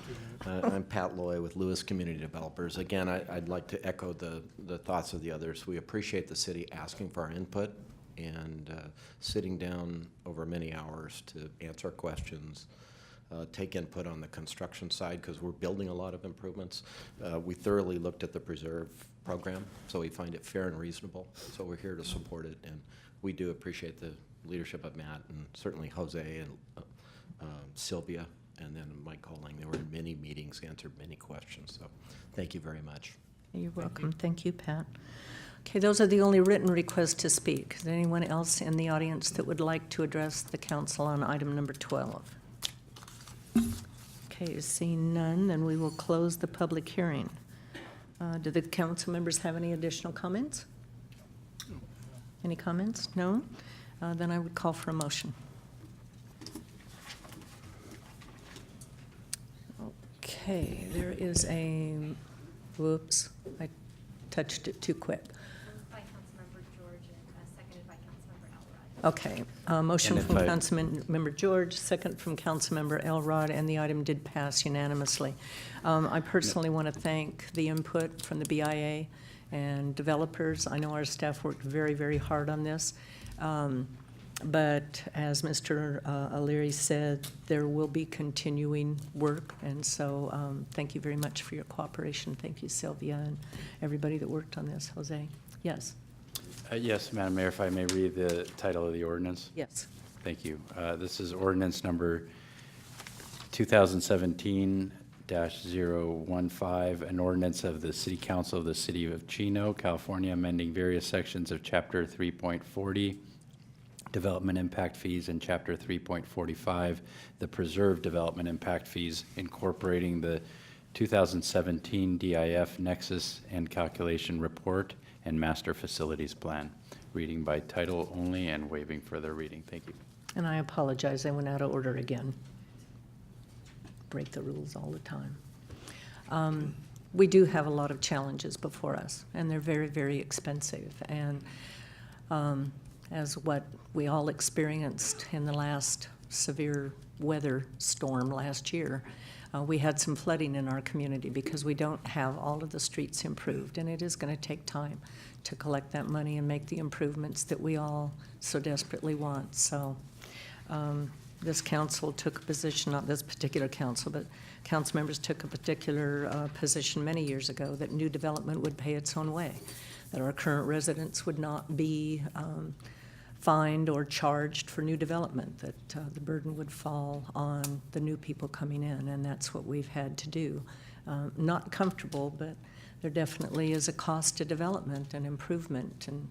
I'm Pat Loy with Lewis Community Developers. Again, I'd like to echo the thoughts of the others. We appreciate the city asking for our input and sitting down over many hours to answer questions, take input on the construction side because we're building a lot of improvements. We thoroughly looked at the preserve program, so we find it fair and reasonable. So we're here to support it, and we do appreciate the leadership of Matt and certainly Jose and Sylvia and then Mike Colling. They were in many meetings, answered many questions. So thank you very much. You're welcome. Thank you, Pat. Okay, those are the only written requests to speak. Is there anyone else in the audience that would like to address the council on item number 12? Okay, seeing none, then we will close the public hearing. Do the council members have any additional comments? Any comments? No? Then I would call for a motion. Okay, there is a, whoops, I touched it too quick. By Councilmember George and seconded by Councilmember Elrod. Okay, motion And if from I- Councilmember George, second from Councilmember Elrod, and the item did pass unanimously. I personally want to thank the input from the BIA and developers. I know our staff worked very, very hard on this. But as Mr. O'Leary said, there will be continuing work, and so thank you very much for your cooperation. Thank you, Sylvia, and everybody that worked on this. Jose? Yes? Yes, Madam Mayor, if I may read the title of the ordinance. Yes. Thank you. This is ordinance number 2017-015, an ordinance of the City Council of the City of Chino, California, amending various sections of Chapter 3.40, Development Impact Fees, and Chapter 3.45, the Preserve Development Impact Fees, incorporating the 2017 DIF Nexus and Calculation Report and Master Facilities Plan. Reading by title only and waiving further reading. Thank you. And I apologize, I went out of order again. Break the rules all the time. We do have a lot of challenges before us, and they're very, very expensive. And as what we all experienced in the last severe weather storm last year, we had some flooding in our community because we don't have all of the streets improved, and it is going to take time to collect that money and make the improvements that we all so desperately want. So this council took a position, not this particular council, but council members took a particular position many years ago that new development would pay its own way, that our current residents would not be fined or charged for new development, that the burden would fall on the new people coming in, and that's what we've had to do. Not comfortable, but there definitely is a cost to development and improvement, and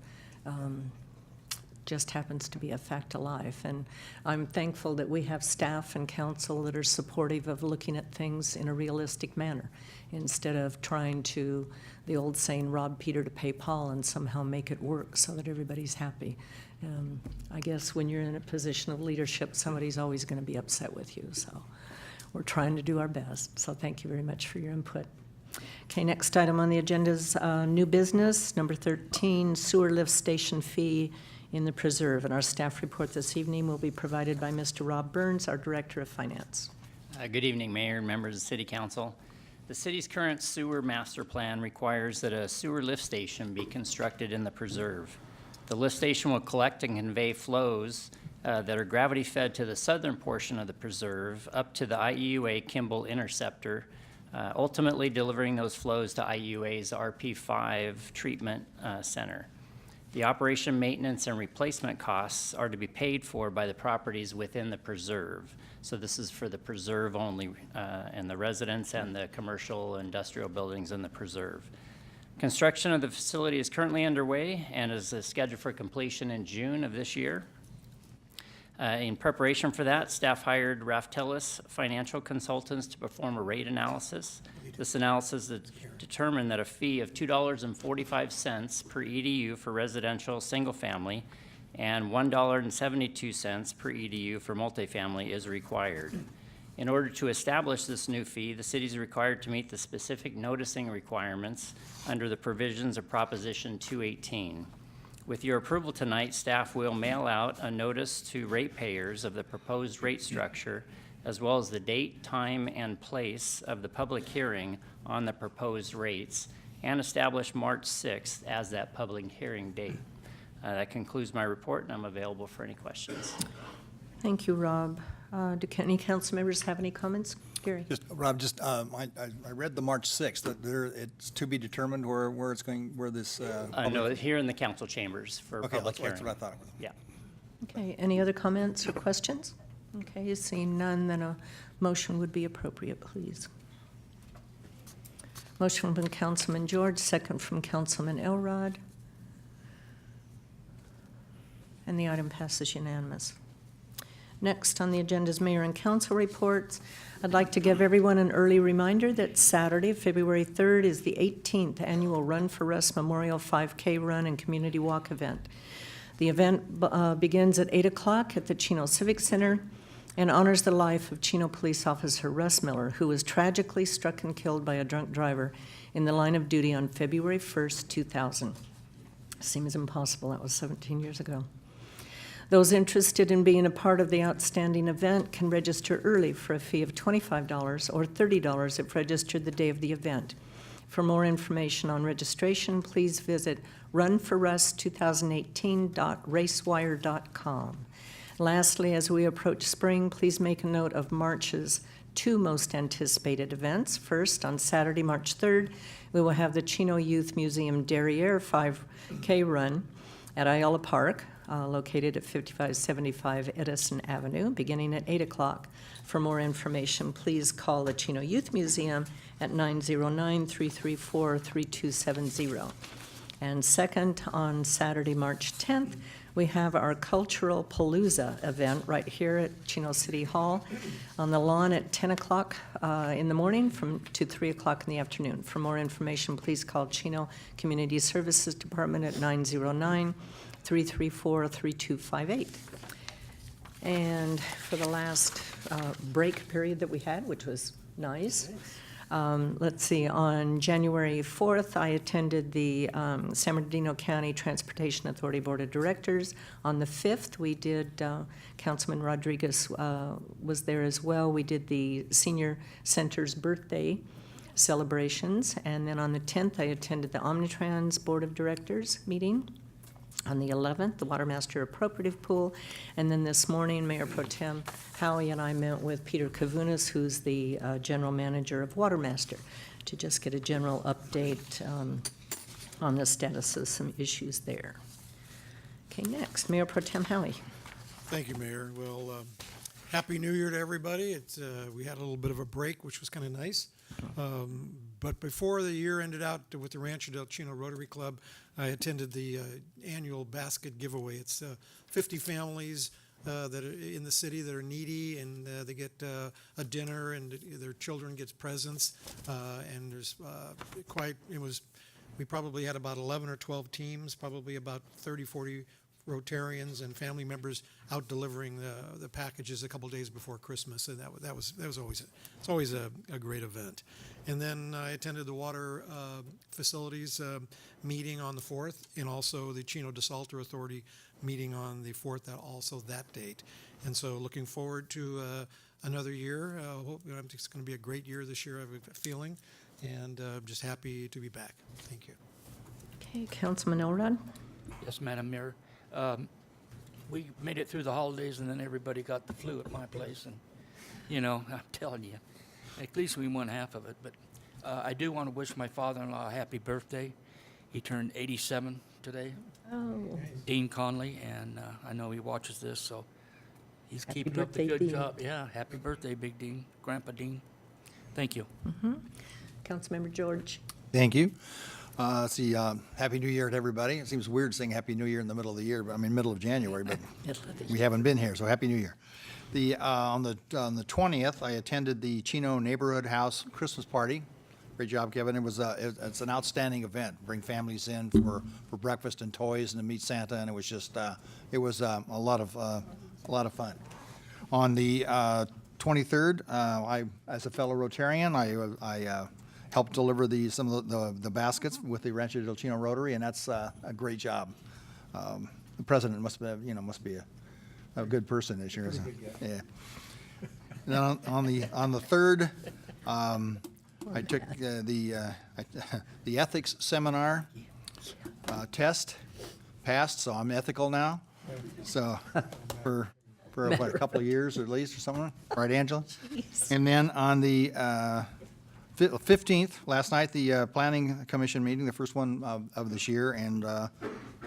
just happens to be a fact of life. And I'm thankful that we have staff and council that are supportive of looking at things in a realistic manner instead of trying to, the old saying, rob Peter to pay Paul and somehow make it work so that everybody's happy. I guess when you're in a position of leadership, somebody's always going to be upset with you. So we're trying to do our best. So thank you very much for your input. Okay, next item on the agenda is new business, number 13, sewer lift station fee in the preserve. And our staff report this evening will be provided by Mr. Rob Burns, our Director of Finance. Good evening, Mayor and members of the City Council. The city's current sewer master plan requires that a sewer lift station be constructed in the preserve. The lift station will collect and convey flows that are gravity fed to the southern portion of the preserve up to the IEUA Kimball Interceptor, ultimately delivering those flows to IEUA's RP5 treatment center. The operation, maintenance, and replacement costs are to be paid for by the properties within the preserve. So this is for the preserve only, and the residents and the commercial industrial buildings in the preserve. Construction of the facility is currently underway and is scheduled for completion in June of this year. In preparation for that, staff hired Raftelis Financial Consultants to perform a rate analysis. This analysis determined that a fee of $2.45 per EDU for residential single-family and $1.72 per EDU for multifamily is required. In order to establish this new fee, the city is required to meet the specific noticing requirements under the provisions of Proposition 218. With your approval tonight, staff will mail out a notice to ratepayers of the proposed rate structure, as well as the date, time, and place of the public hearing on the proposed rates, and establish March 6th as that public hearing date. That concludes my report, and I'm available for any questions. Thank you, Rob. Do any council members have any comments? Gary? Rob, I read the March 6th, that it's to be determined where it's going, where this. No, here in the council chambers for public hearing. That's what I thought it was. Yeah. Okay, any other comments or questions? Okay, seeing none, then a motion would be appropriate, please. Motion from Councilman George, second from Councilman Elrod. And the item passes unanimous. Next on the agenda is mayor and council reports. I'd like to give everyone an early reminder that Saturday, February 3rd, is the 18th annual Run for Russ Memorial 5K Run and Community Walk event. The event begins at 8 o'clock at the Chino Civic Center and honors the life of Chino police officer Russ Miller, who was tragically struck and killed by a drunk driver in the line of duty on February 1st, 2000. Seems impossible, that was 17 years ago. Those interested in being a part of the outstanding event can register early for a fee of $25 or $30 if registered the day of the event. For more information on registration, please visit runforrus2018.racewire.com. Lastly, as we approach spring, please make a note of March's two most anticipated events. First, on Saturday, March 3rd, we will have the Chino Youth Museum Derriere 5K Run at Ayala Park, located at 5575 Edison Avenue, beginning at 8 o'clock. For more information, please call the Chino Youth Museum at 909-334-3270. And second, on Saturday, March 10th, we have our Cultural Palooza event right here at Chino City Hall on the lawn at 10 o'clock in the morning to 3 o'clock in the afternoon. For more information, please call Chino Community Services Department at 909-334-3258. And for the last break period that we had, which was nice, let's see, on January 4th, I attended the San Bernardino County Transportation Authority Board of Directors. On the 5th, we did, Councilman Rodriguez was there as well. We did the Senior Center's birthday celebrations. And then on the 10th, I attended the Omnitrans Board of Directors meeting. On the 11th, the Watermaster Appropriative Pool. And then this morning, Mayor Pro Tem Howie and I met with Peter Kavunas, who's the general manager of Watermaster, to just get a general update on the status of some issues there. Okay, next, Mayor Pro Tem Howie. Thank you, Mayor. Well, Happy New Year to everybody. We had a little bit of a break, which was kind of nice. But before the year ended out with the Rancho del Chino Rotary Club, I attended the annual basket giveaway. It's 50 families that are in the city that are needy, and they get a dinner, and their children get presents. And there's we probably had about 11 or 12 teams, probably about 30, 40 Rotarians and family members out delivering the packages a couple days before Christmas, and that was always a great event. And then I attended the water facilities meeting on the 4th, and also the Chino Desalter Authority meeting on the 4th, also that date. And so looking forward to another year. It's going to be a great year this year, I have a feeling, and just happy to be back. Thank you. Okay, Councilman Elrod. Yes, Madam Mayor. We made it through the holidays, and then everybody got the flu at my place. And, I'm telling you, at least we won half of it. But I do want to wish my father-in-law a happy birthday. He turned 87 today. Oh. Dean Conley, and I know he watches this, so he's Happy keeping up the birthday, good Dean. job. Yeah, happy birthday, Big Dean, Grandpa Dean. Thank you. Councilmember George. Thank you. Let's see, Happy New Year to everybody. It seems weird saying Happy New Year in the middle of the year, but I mean, middle of January, but we haven't been here, so Happy New Year. On the 20th, I attended the Chino Neighborhood House Christmas Party. Great job, Kevin. It's an outstanding event. Bring families in for breakfast and toys and to meet Santa, and it was just, a lot of fun. On the 23rd, as a fellow Rotarian, I helped deliver some of the baskets with the Rancho del Chino Rotary, and that's a great job. The president must be a good person this year. Yeah. And then on the 3rd, I took the ethics seminar test, passed, so I'm ethical now. So for what, a couple of years at least or something, right, Angela? And then on the 15th, last night, the Planning Commission meeting, the first one of this year, and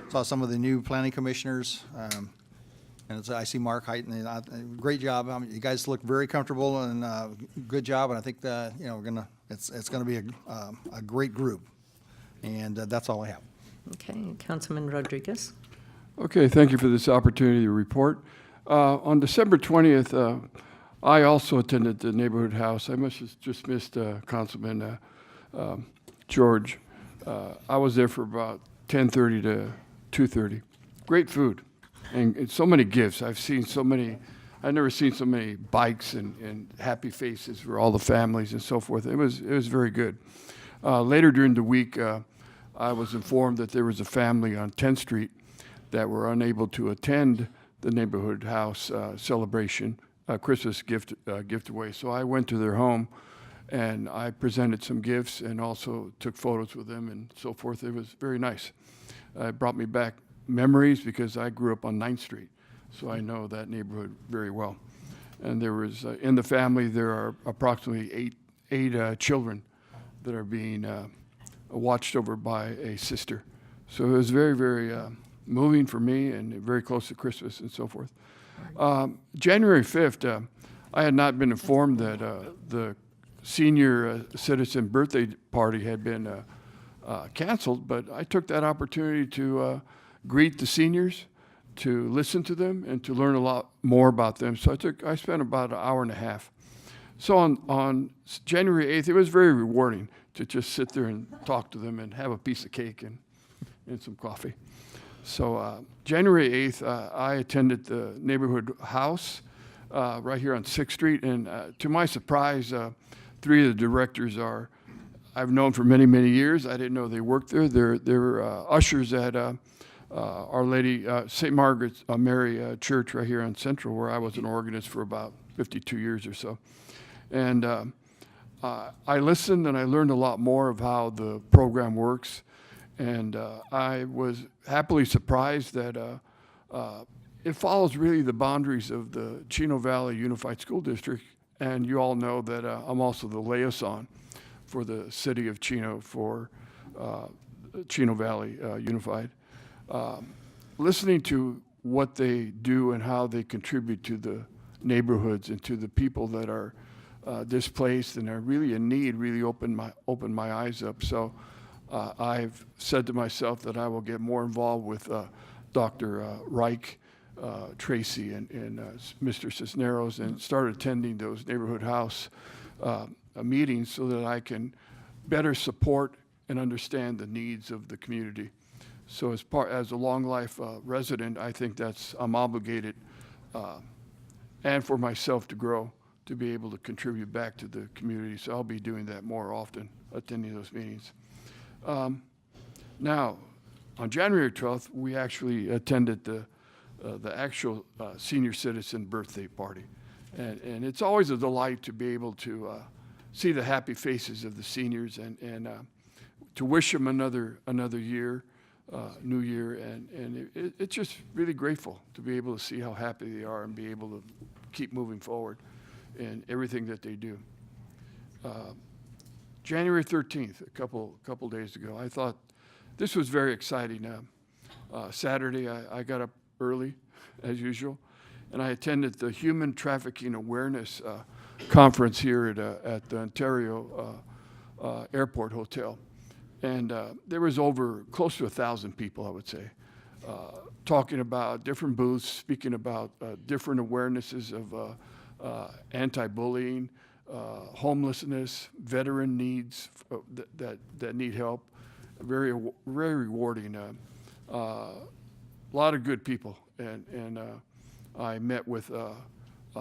saw some of the new planning commissioners. And I see Mark Heighton. Great job. You guys look very comfortable and good job. And I think it's going to be a great group. And that's all I have. Okay, Councilman Rodriguez. Okay, thank you for this opportunity to report. On December 20th, I also attended the neighborhood house. I must have just missed Councilman George. I was there for about 10:30 to 2:30. Great food and so many gifts. I've never seen so many bikes and happy faces for all the families and so forth. It was very good. Later during the week, I was informed that there was a family on 10th Street that were unable to attend the neighborhood house celebration, Christmas gift away. So I went to their home and I presented some gifts and also took photos with them and so forth. It was very nice. It brought me back memories because I grew up on 9th Street, so I know that neighborhood very well. And there was, in the family, there are approximately eight children that are being watched over by a sister. So it was very, very moving for me and very close to Christmas and so forth. January 5th, I had not been informed that the senior citizen birthday party had been canceled, but I took that opportunity to greet the seniors, to listen to them, and to learn a lot more about them. So I spent about an hour and a half. So on January 8th, it was very rewarding to just sit there and talk to them and have a piece of cake and some coffee. So January 8th, I attended the neighborhood house right here on 6th Street, and to my surprise, 3 of the directors I've known for many, many years. I didn't know they worked there. They're ushers at Our Lady, St. Margaret's Mary Church right here on Central, where I was an organist for about 52 years or so. And I listened and I learned a lot more of how the program works. And I was happily surprised that it follows really the boundaries of the Chino Valley Unified School District. And you all know that I'm also the liaison for the city of Chino for Chino Valley Unified. Listening to what they do and how they contribute to the neighborhoods and to the people that are displaced and are really in need really opened my eyes up. So I've said to myself that I will get more involved with Dr. Reich, Tracy, and Mr. Cisneros, and start attending those neighborhood house meetings so that I can better support and understand the needs of the community. So as a long life resident, I think I'm obligated and for myself to grow, to be able to contribute back to the community. So I'll be doing that more often, attending those meetings. Now, on January 12th, we actually attended the actual senior citizen birthday party. And it's always a delight to be able to see the happy faces of the seniors and to wish them another year, new year. And it's just really grateful to be able to see how happy they are and be able to keep moving forward in everything that they do. January 13th, a couple days ago, I thought this was very exciting. Saturday, I got up early, as usual, and I attended the Human Trafficking Awareness Conference here at the Ontario Airport Hotel. And there was close to 1,000 people, I would say, talking about different booths, speaking about different awarenesses of anti-bullying, homelessness, veteran needs that need help. Very rewarding. A lot of good people, and I met with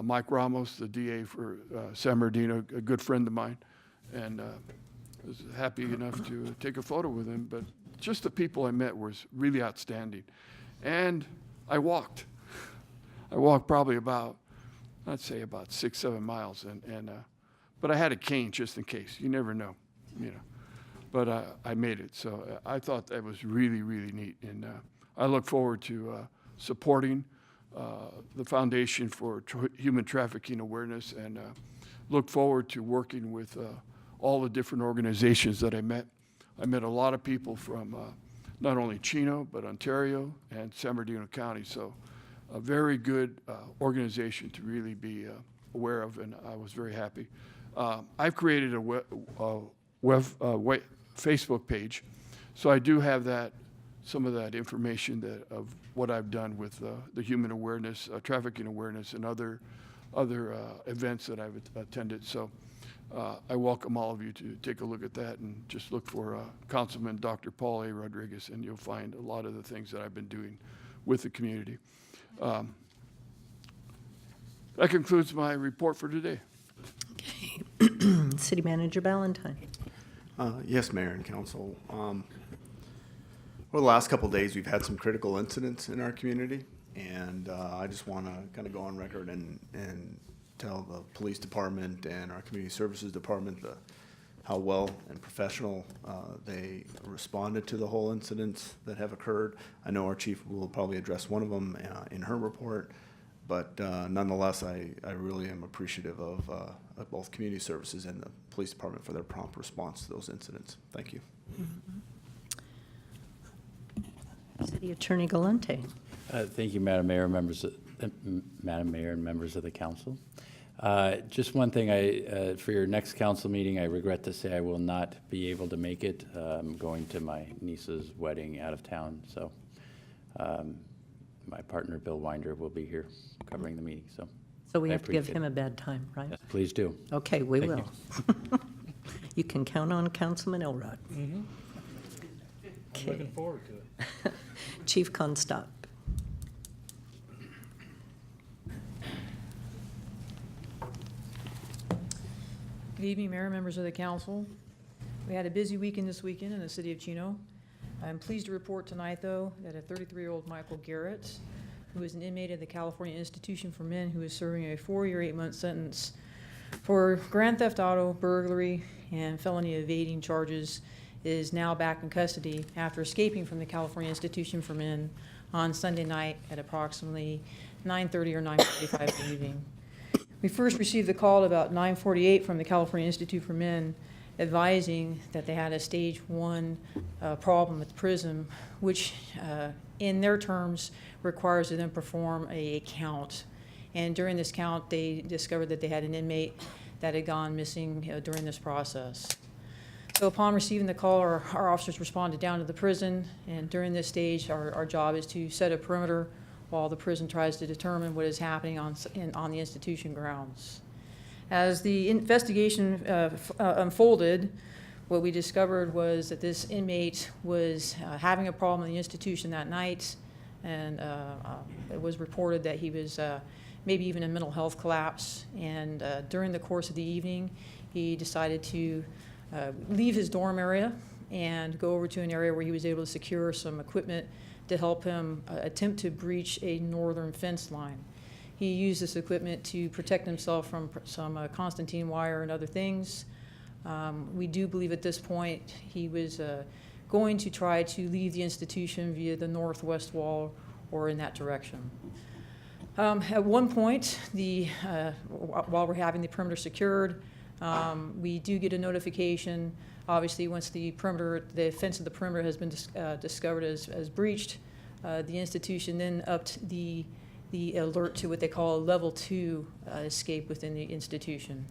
Mike Ramos, the DA for San Bernardino, a good friend of mine, and was happy enough to take a photo with him. But just the people I met was really outstanding, and I walked. I walked probably I'd say about 6-7 miles, but I had a cane just in case. You never know, But I made it, so I thought that was really, really neat, and I look forward to supporting the Foundation for Human Trafficking Awareness, and look forward to working with all the different organizations that I met. I met a lot of people from not only Chino, but Ontario and San Bernardino County, so a very good organization to really be aware of, and I was very happy. I've created a Facebook page, so I do have some of that information of what I've done with the human awareness, trafficking awareness, and other events that I've attended. So I welcome all of you to take a look at that, and just look for Councilman Dr. Paul A. Rodriguez, and you'll find a lot of the things that I've been doing with the community. That concludes my report for today. Okay. City Manager Ballantyne. Yes, Mayor and Council. Over the last couple of days, we've had some critical incidents in our community, and I just want to kind of go on record and tell the police department and our community services department how well and professional they responded to the whole incidents that have occurred. I know our chief will probably address one of them in her report, but nonetheless, I really am appreciative of both community services and the police department for their prompt response to those incidents. Thank you. City Attorney Galante. Thank you, Madam Mayor, Madam Mayor, and members of the council. Just one thing, for your next council meeting, I regret to say I will not be able to make it. I'm going to my niece's wedding out of town, so my partner, Bill Winder, will be here covering the meeting. So we I have to give appreciate him it. a bad time, right? Yes, please do. Okay, we Thank will. You can count on Councilman Elrod. Mm-hmm. Okay. Looking forward to it. Chief Constop. Good evening, Mayor, members of the council. We had a busy weekend this weekend in the city of Chino. I'm pleased to report tonight, though, that a 33-year-old Michael Garrett, who is an inmate of the California Institution for Men, who is serving a 4-year, 8-month sentence for grand theft auto, burglary, and felony evading charges, is now back in custody after escaping from the California Institution for Men on Sunday night at approximately 9:30 or 9:45 in the evening. We first received the call about 9:48 from the California Institute for Men advising that they had a stage 1 problem with the prison, which in their terms requires them to perform a count. And during this count, they discovered that they had an inmate that had gone missing during this process. So upon receiving the call, our officers responded down to the prison, and during this stage, our job is to set a perimeter while the prison tries to determine what is happening on the institution grounds. As the investigation unfolded, what we discovered was that this inmate was having a problem in the institution that night, and it was reported that he was maybe even a mental health collapse. And during the course of the evening, he decided to leave his dorm area and go over to an area where he was able to secure some equipment to help him attempt to breach a northern fence line. He used this equipment to protect himself from some Constantine wire and other things. We do believe at this point he was going to try to leave the institution via the northwest wall or in that direction. At one point, while we're having the perimeter secured, we do get a notification. Obviously, once the fence of the perimeter has been discovered as breached, the institution then upped the alert to what they call a level 2 escape within the institution.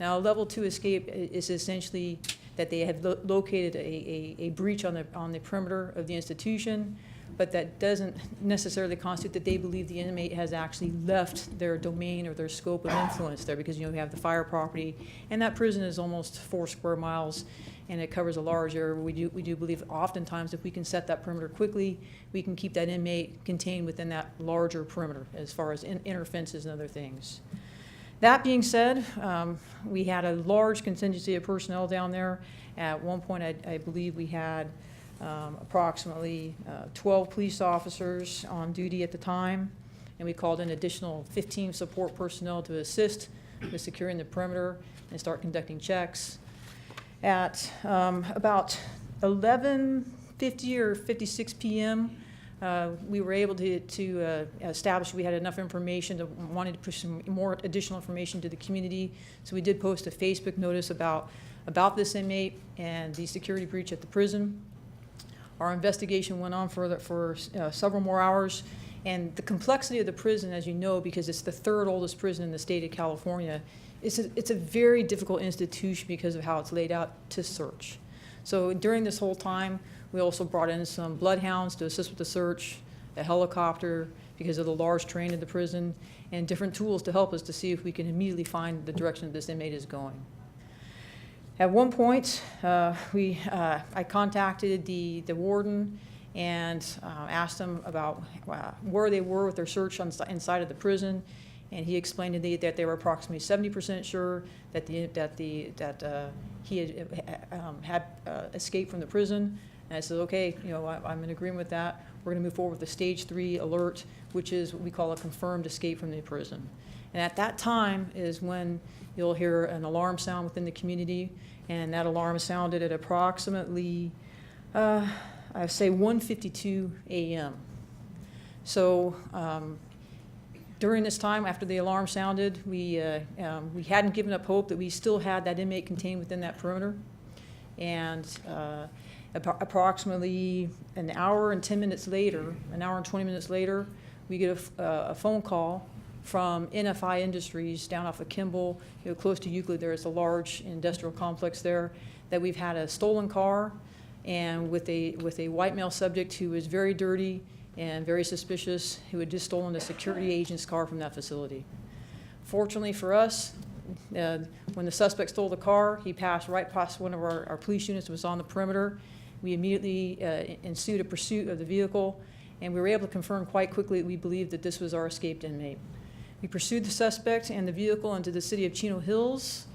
Now, a level 2 escape is essentially that they have located a breach on the perimeter of the institution, but that doesn't necessarily constitute that they believe the inmate has actually left their domain or their scope of influence there, because, you know, we have the fire property, and that prison is almost 4 square miles, and it covers a large area. We do believe oftentimes if we can set that perimeter quickly, we can keep that inmate contained within that larger perimeter as far as inner fences and other things. That being said, we had a large contingency of personnel down there. At one point, I believe we had approximately 12 police officers on duty at the time, and we called in additional 15 support personnel to assist with securing the perimeter and start conducting checks. At about 11:50 or 56 p.m., we were able to establish we had enough information to wanted to push some more additional information to the community. So we did post a Facebook notice about this inmate and the security breach at the prison. Our investigation went on for several more hours, and the complexity of the prison, as you know, because it's the 3rd oldest prison in the state of California, it's a very difficult institution because of how it's laid out to search. So during this whole time, we also brought in some bloodhounds to assist with the search, a helicopter because of the large terrain of the prison, and different tools to help us to see if we can immediately find the direction that this inmate is going. At one point, I contacted the warden and asked them about where they were with their search inside of the prison, and he explained to me that they were approximately 70% sure that he had escaped from the prison. And I said, okay, you know, I'm in agreement with that. We're going to move forward with the stage 3 alert, which is what we call a confirmed escape from the prison. And at that time is when you'll hear an alarm sound within the community, and that alarm sounded at approximately, I say 1:52 a.m. So during this time, after the alarm sounded, we hadn't given up hope that we still had that inmate contained within that perimeter. And approximately an hour and 10 minutes later, an hour and 20 minutes later, we get a phone call from NFI Industries down off of Kimball, you know, close to Euclid. There is a large industrial complex there, that we've had a stolen car, and with a white male subject who was very dirty and very suspicious, who had just stolen a security agent's car from that facility. Fortunately for us, when the suspect stole the car, he passed right past one of our police units that was on the perimeter. We immediately ensued a pursuit of the vehicle, and we were able to confirm quite quickly that we believed that this was our escaped inmate. We pursued the suspect and the vehicle into the city of Chino Hills.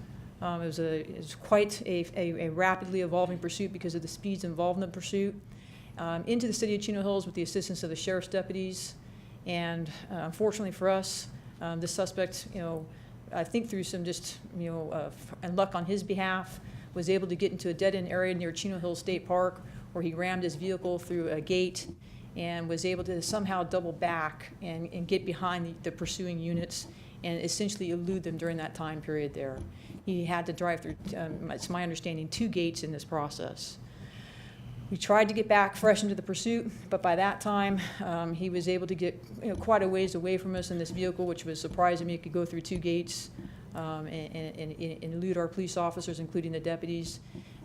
It was quite a rapidly evolving pursuit because of the speeds involved in the pursuit. Into the city of Chino Hills with the assistance of the sheriff's deputies. And unfortunately for us, the suspect, you know, I think through some just, you know, and luck on his behalf, was able to get into a dead-end area near Chino Hills State Park, where he rammed his vehicle through a gate and was able to somehow double back and get behind the pursuing units and essentially elude them during that time period there. He had to drive through, it's my understanding, 2 gates in this process. We tried to get back fresh into the pursuit, but by that time, he was able to get, you know, quite a ways away from us in this vehicle, which was surprising me. He could go through 2 gates and elude our police officers, including the deputies.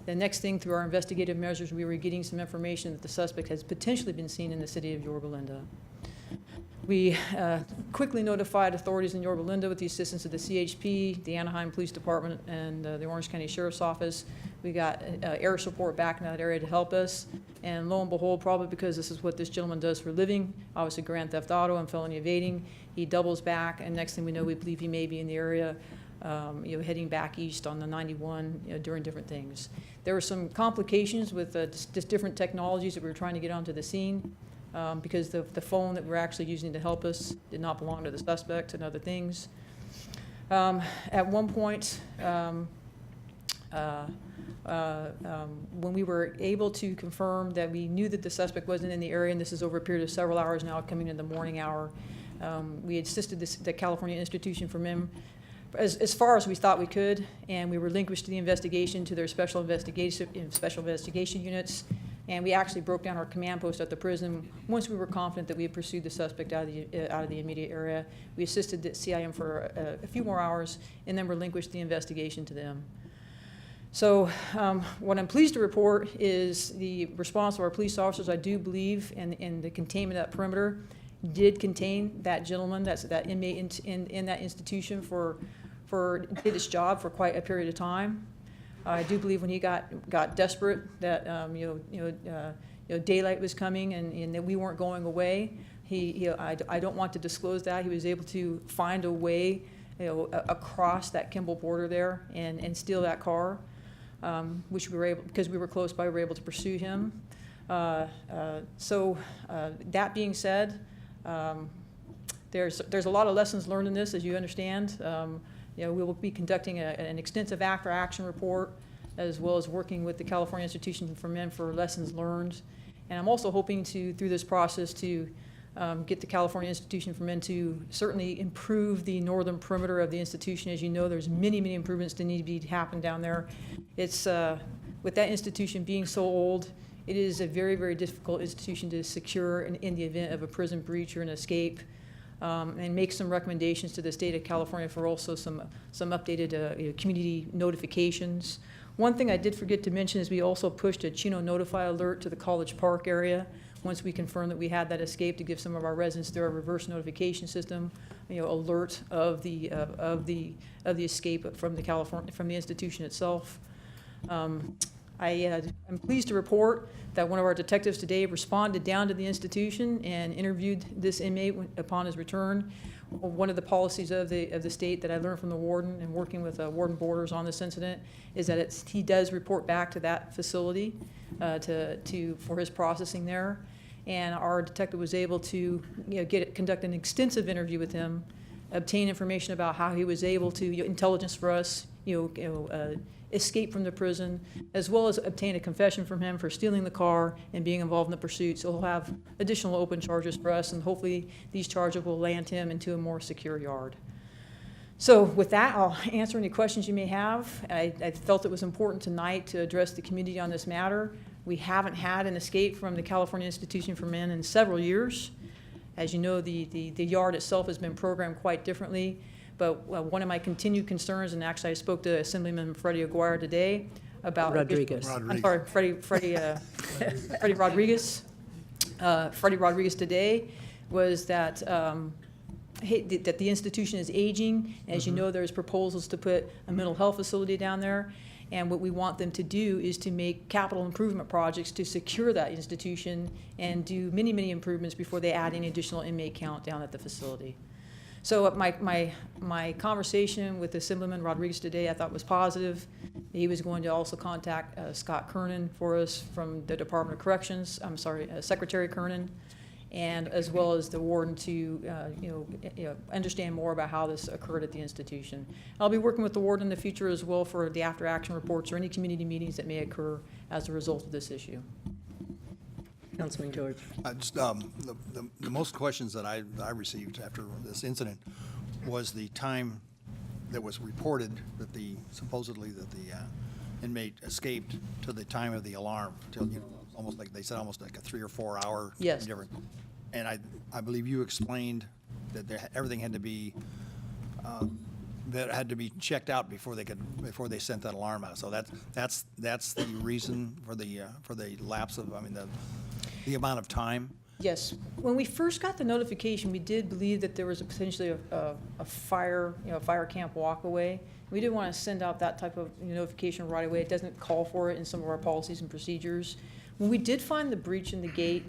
The next thing, through our investigative measures, we were getting some information that the suspect has potentially been seen in the city of Yorba Linda. We quickly notified authorities in Yorba Linda with the assistance of the CHP, the Anaheim Police Department, and the Orange County Sheriff's Office. We got air support back in that area to help us. And lo and behold, probably because this is what this gentleman does for a living, obviously grand theft auto and felony evading, he doubles back, and next thing we know, we believe he may be in the area, you know, heading back east on the 91, you know, doing different things. There were some complications with just different technologies that we were trying to get onto the scene. Because the phone that we're actually using to help us did not belong to the suspect and other things. At one point, when we were able to confirm that we knew that the suspect wasn't in the area, and this is over a period of several hours now, coming in the morning hour, we assisted the California Institution for MIM as far as we thought we could, and we relinquished the investigation to their special investigation units. And we actually broke down our command post at the prison once we were confident that we had pursued the suspect out of the immediate area. We assisted the CIM for a few more hours and then relinquished the investigation to them. So what I'm pleased to report is the response of our police officers, I do believe, in the containment of that perimeter did contain that gentleman, that inmate in that institution did his job for quite a period of time. I do believe when he got desperate that daylight was coming and that we weren't going away. I don't want to disclose that. He was able to find a way across that Kimball border there and steal that car, which we were able, because we were close by, we were able to pursue him. So that being said, there's a lot of lessons learned in this, as you understand. We will be conducting an extensive after-action report, as well as working with the California Institution for Men for lessons learned. And I'm also hoping to, through this process, to get the California Institution for Men to certainly improve the northern perimeter of the institution. As you know, there's many, many improvements that need to happen down there. It's, with that institution being so old, it is a very, very difficult institution to secure in the event of a prison breach or an escape. And make some recommendations to the state of California for also some updated community notifications. One thing I did forget to mention is we also pushed a Chino Notify alert to the College Park area once we confirmed that we had that escape, to give some of our residents through our reverse notification system, alert of the escape from the institution itself. I'm pleased to report that one of our detectives today responded down to the institution and interviewed this inmate upon his return. One of the policies of the state that I learned from the warden and working with Warden Borders on this incident is that he does report back to that facility for his processing there. And our detective was able to conduct an extensive interview with him, obtain information about how he was able to, intelligence for us, escape from the prison, as well as obtain a confession from him for stealing the car and being involved in the pursuit. So he'll have additional open charges for us, and hopefully these charges will land him into a more secure yard. So with that, I'll answer any questions you may have. I felt it was important tonight to address the community on this matter. We haven't had an escape from the California Institution for Men in several years. As you know, the yard itself has been programmed quite differently. But one of my continued concerns, and actually I spoke to Assemblyman Freddie Aguirre today about Rodriguez. I'm sorry, Freddie Rodriguez. Freddie Rodriguez today was that that the institution is aging. As you know, there's proposals to put a mental health facility down there. And what we want them to do is to make capital improvement projects to secure that institution and do many, many improvements before they add any additional inmate count down at the facility. So my conversation with Assemblyman Rodriguez today I thought was positive. He was going to also contact Scott Kernan for us from the Department of Corrections, Secretary Kernan, and as well as the warden to understand more about how this occurred at the institution. I'll be working with the warden in the future as well for the after-action reports or any community meetings that may occur as a result of this issue. Councilman George. The most questions that I received after this incident was the time that was reported that supposedly the inmate escaped to the time of the alarm, till almost like they said, almost like a 3 or 4 hour difference. And I believe you explained that everything had to be checked out before they sent that alarm out. So that's the reason for the lapse of the amount of time. Yes. When we first got the notification, we did believe that there was potentially a fire camp walkaway. We didn't want to send out that type of notification right away. It doesn't call for it in some of our policies and procedures. When we did find the breach in the gate,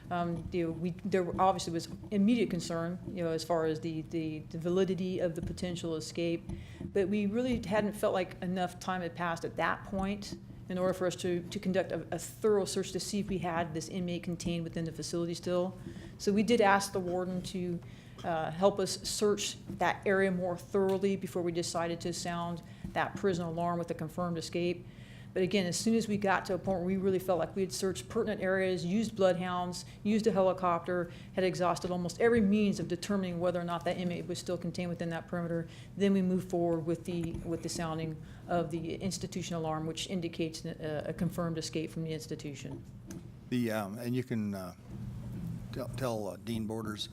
there obviously was immediate concern, as far as the validity of the potential escape. But we really hadn't felt like enough time had passed at that point in order for us to conduct a thorough search to see if we had this inmate contained within the facility still. So we did ask the warden to help us search that area more thoroughly before we decided to sound that prison alarm with a confirmed escape. But again, as soon as we got to a point where we really felt like we had searched pertinent areas, used bloodhounds, used a helicopter, had exhausted almost every means of determining whether or not that inmate was still contained within that perimeter, then we moved forward with the sounding of the institution alarm, which indicates a confirmed escape from the institution. And you can tell Dean Borders,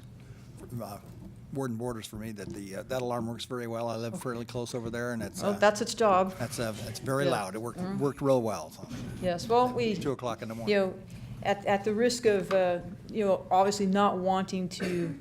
Warden Borders for me that that alarm works very well. I live fairly close over there, and it's Oh, that's its job. it's very Yeah. loud. It worked real well. So. Yes, well, It's 2 o'clock in the morning. You know, at the risk of, obviously not wanting to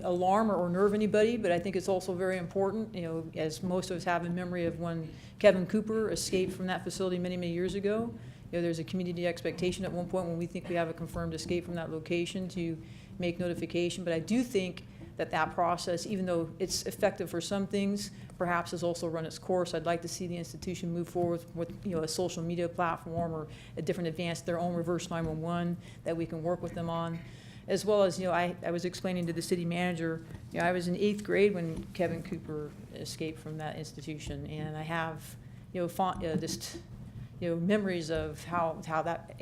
alarm or nerve anybody, but I think it's also very important, as most of us have in memory of when Kevin Cooper escaped from that facility many, many years ago. There's a community expectation at one point when we think we have a confirmed escape from that location to make notification. But I do think that process, even though it's effective for some things, perhaps has also run its course. I'd like to see the institution move forward with a social media platform or a different advanced, their own reverse 911 that we can work with them on. As well as, I was explaining to the city manager, I was in 8th grade when Kevin Cooper escaped from that institution, and I have, just, memories of how that,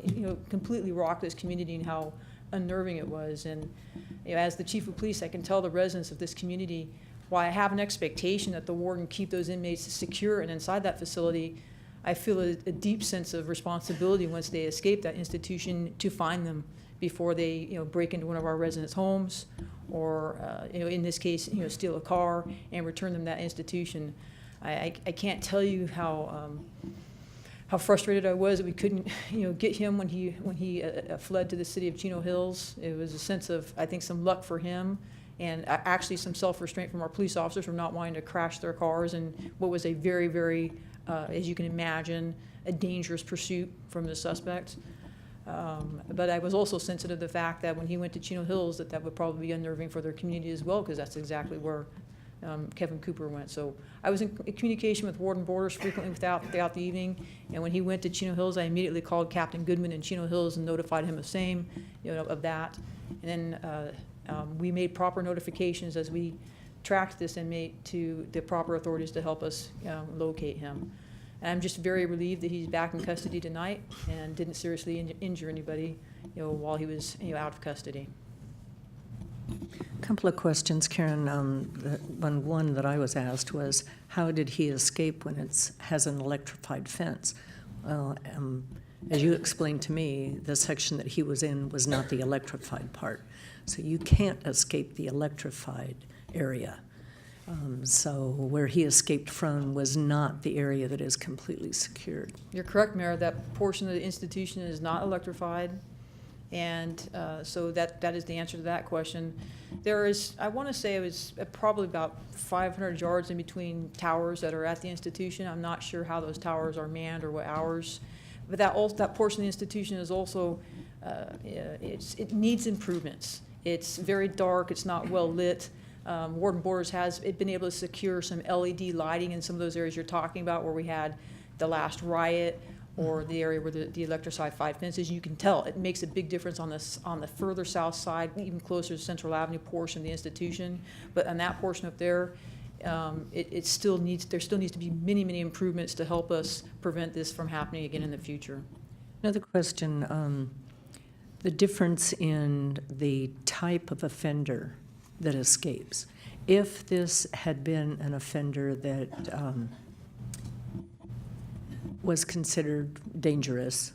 completely rocked this community and how unnerving it was. And as the chief of police, I can tell the residents of this community why I have an expectation that the warden keep those inmates secure and inside that facility. I feel a deep sense of responsibility once they escape that institution to find them before they break into one of our residents' homes or in this case steal a car and return them to that institution. I can't tell you how frustrated I was that we couldn't, get him when he fled to the city of Chino Hills. It was a sense of, I think, some luck for him, and actually some self-restraint from our police officers from not wanting to crash their cars in what was a very, very, as you can imagine, a dangerous pursuit from the suspect. But I was also sensitive to the fact that when he went to Chino Hills, that would probably be unnerving for their community as well, because that's exactly where Kevin Cooper went. So I was in communication with Warden Borders frequently throughout the evening, and when he went to Chino Hills, I immediately called Captain Goodman in Chino Hills and notified him of that. And then we made proper notifications as we tracked this inmate to the proper authorities to help us locate him. And I'm just very relieved that he's back in custody tonight and didn't seriously injure anybody, while he was out of custody. Couple of questions, Karen. One that I was asked was, how did he escape when it has an electrified fence? Well, as you explained to me, the section that he was in was not the electrified part. So you can't escape the electrified area. So where he escaped from was not the area that is completely secured. You're correct, Mayor. That portion of the institution is not electrified. And so that is the answer to that question. There is, I want to say it was probably about 500 yards in between towers that are at the institution. I'm not sure how those towers are manned or what hours. But that portion of the institution is also, it needs improvements. It's very dark. It's not well lit. Warden Borders has been able to secure some LED lighting in some of those areas you're talking about where we had the last riot, or the area where the electrified fence is. You can tell it makes a big difference on the further south side, even closer to Central Avenue portion of the institution. But on that portion up there, there still needs to be many, many improvements to help us prevent this from happening again in the future. Another question, the difference in the type of offender that escapes. If this had been an offender that was considered dangerous,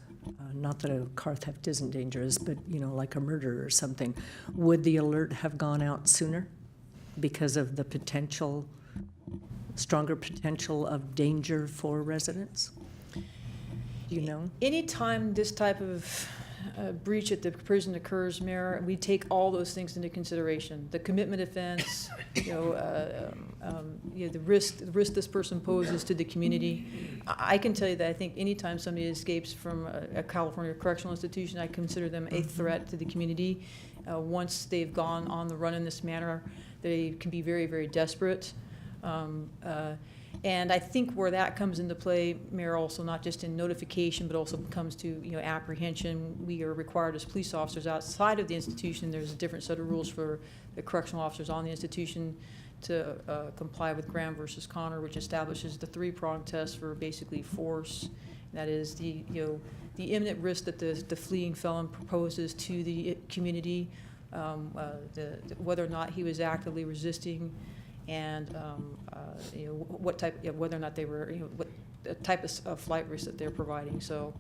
not that a car theft isn't dangerous, but like a murder or something, would the alert have gone out sooner because of the stronger potential of danger for residents? Anytime this type of breach at the prison occurs, Mayor, we take all those things into consideration. The commitment offense, the risk this person poses to the community. I can tell you that I think anytime somebody escapes from a California correctional institution, I consider them a threat to the community. Once they've gone on the run in this manner, they can be very, very desperate. And I think where that comes into play, Mayor, also not just in notification, but also comes to apprehension. We are required as police officers outside of the institution. There's a different set of rules for the correctional officers on the institution to comply with Graham versus Connor, which establishes the three-pronged test for basically force. That is the imminent risk that the fleeing felon proposes to the community, whether or not he was actively resisting, and what type, whether or not they were, what type of flight risk that they're providing. So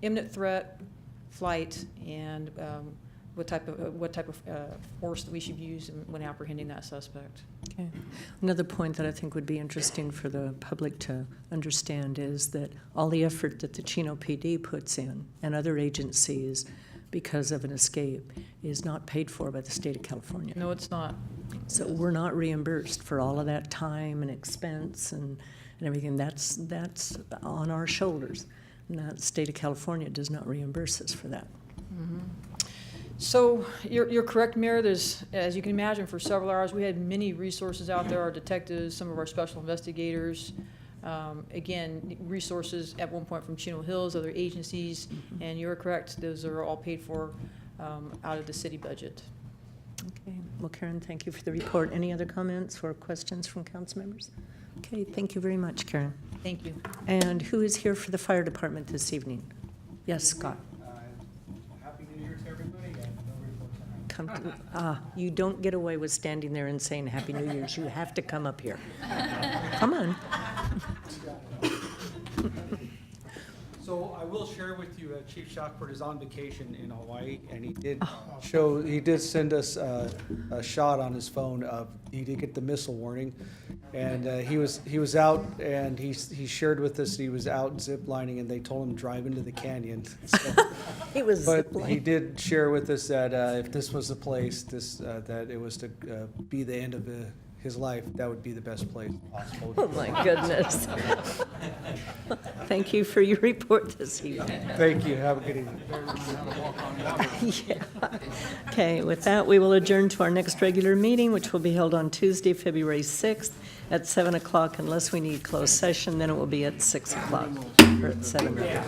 imminent threat, flight, and what type of force that we should use when apprehending that suspect. Okay. Another point that I think would be interesting for the public to understand is that all the effort that the Chino PD puts in and other agencies because of an escape is not paid for by the state of California. No, it's not. So we're not reimbursed for all of that time and expense and everything. That's on our shoulders. And the state of California does not reimburse us for that. Mm-hmm. So you're correct, Mayor. There's, as you can imagine, for several hours, we had many resources out there, our detectives, some of our special investigators, again, resources at one point from Chino Hills, other agencies, and you're correct, those are all paid for out of the city budget. Okay. Well, Karen, thank you for the report. Any other comments or questions from council members? Okay, thank you very much, Karen. Thank you. And who is here for the fire department this evening? Yes, Scott. Happy New Year to everybody, and no report tonight. Come to, you don't get away with standing there and saying Happy New Year's. You have to come up here. Come on. So I will share with you, Chief Shockford is on vacation in Hawaii, and he did send us a shot on his phone of, he did get the missile warning. And he was out, and he shared with us he was out ziplining, and they told him to drive into the canyon. So, He was but ziplining. he did share with us that if this was the place, that it was to be the end of his life, that would be the best place possible. Oh, my goodness. Thank you for your report this evening. Thank you. Have a good evening. Yeah. Okay, with that, we will adjourn to our next regular meeting, which will be held on Tuesday, February 6th at 7 o'clock. Unless we need closed session, then it will be at 6 o'clock or at 7 o'clock.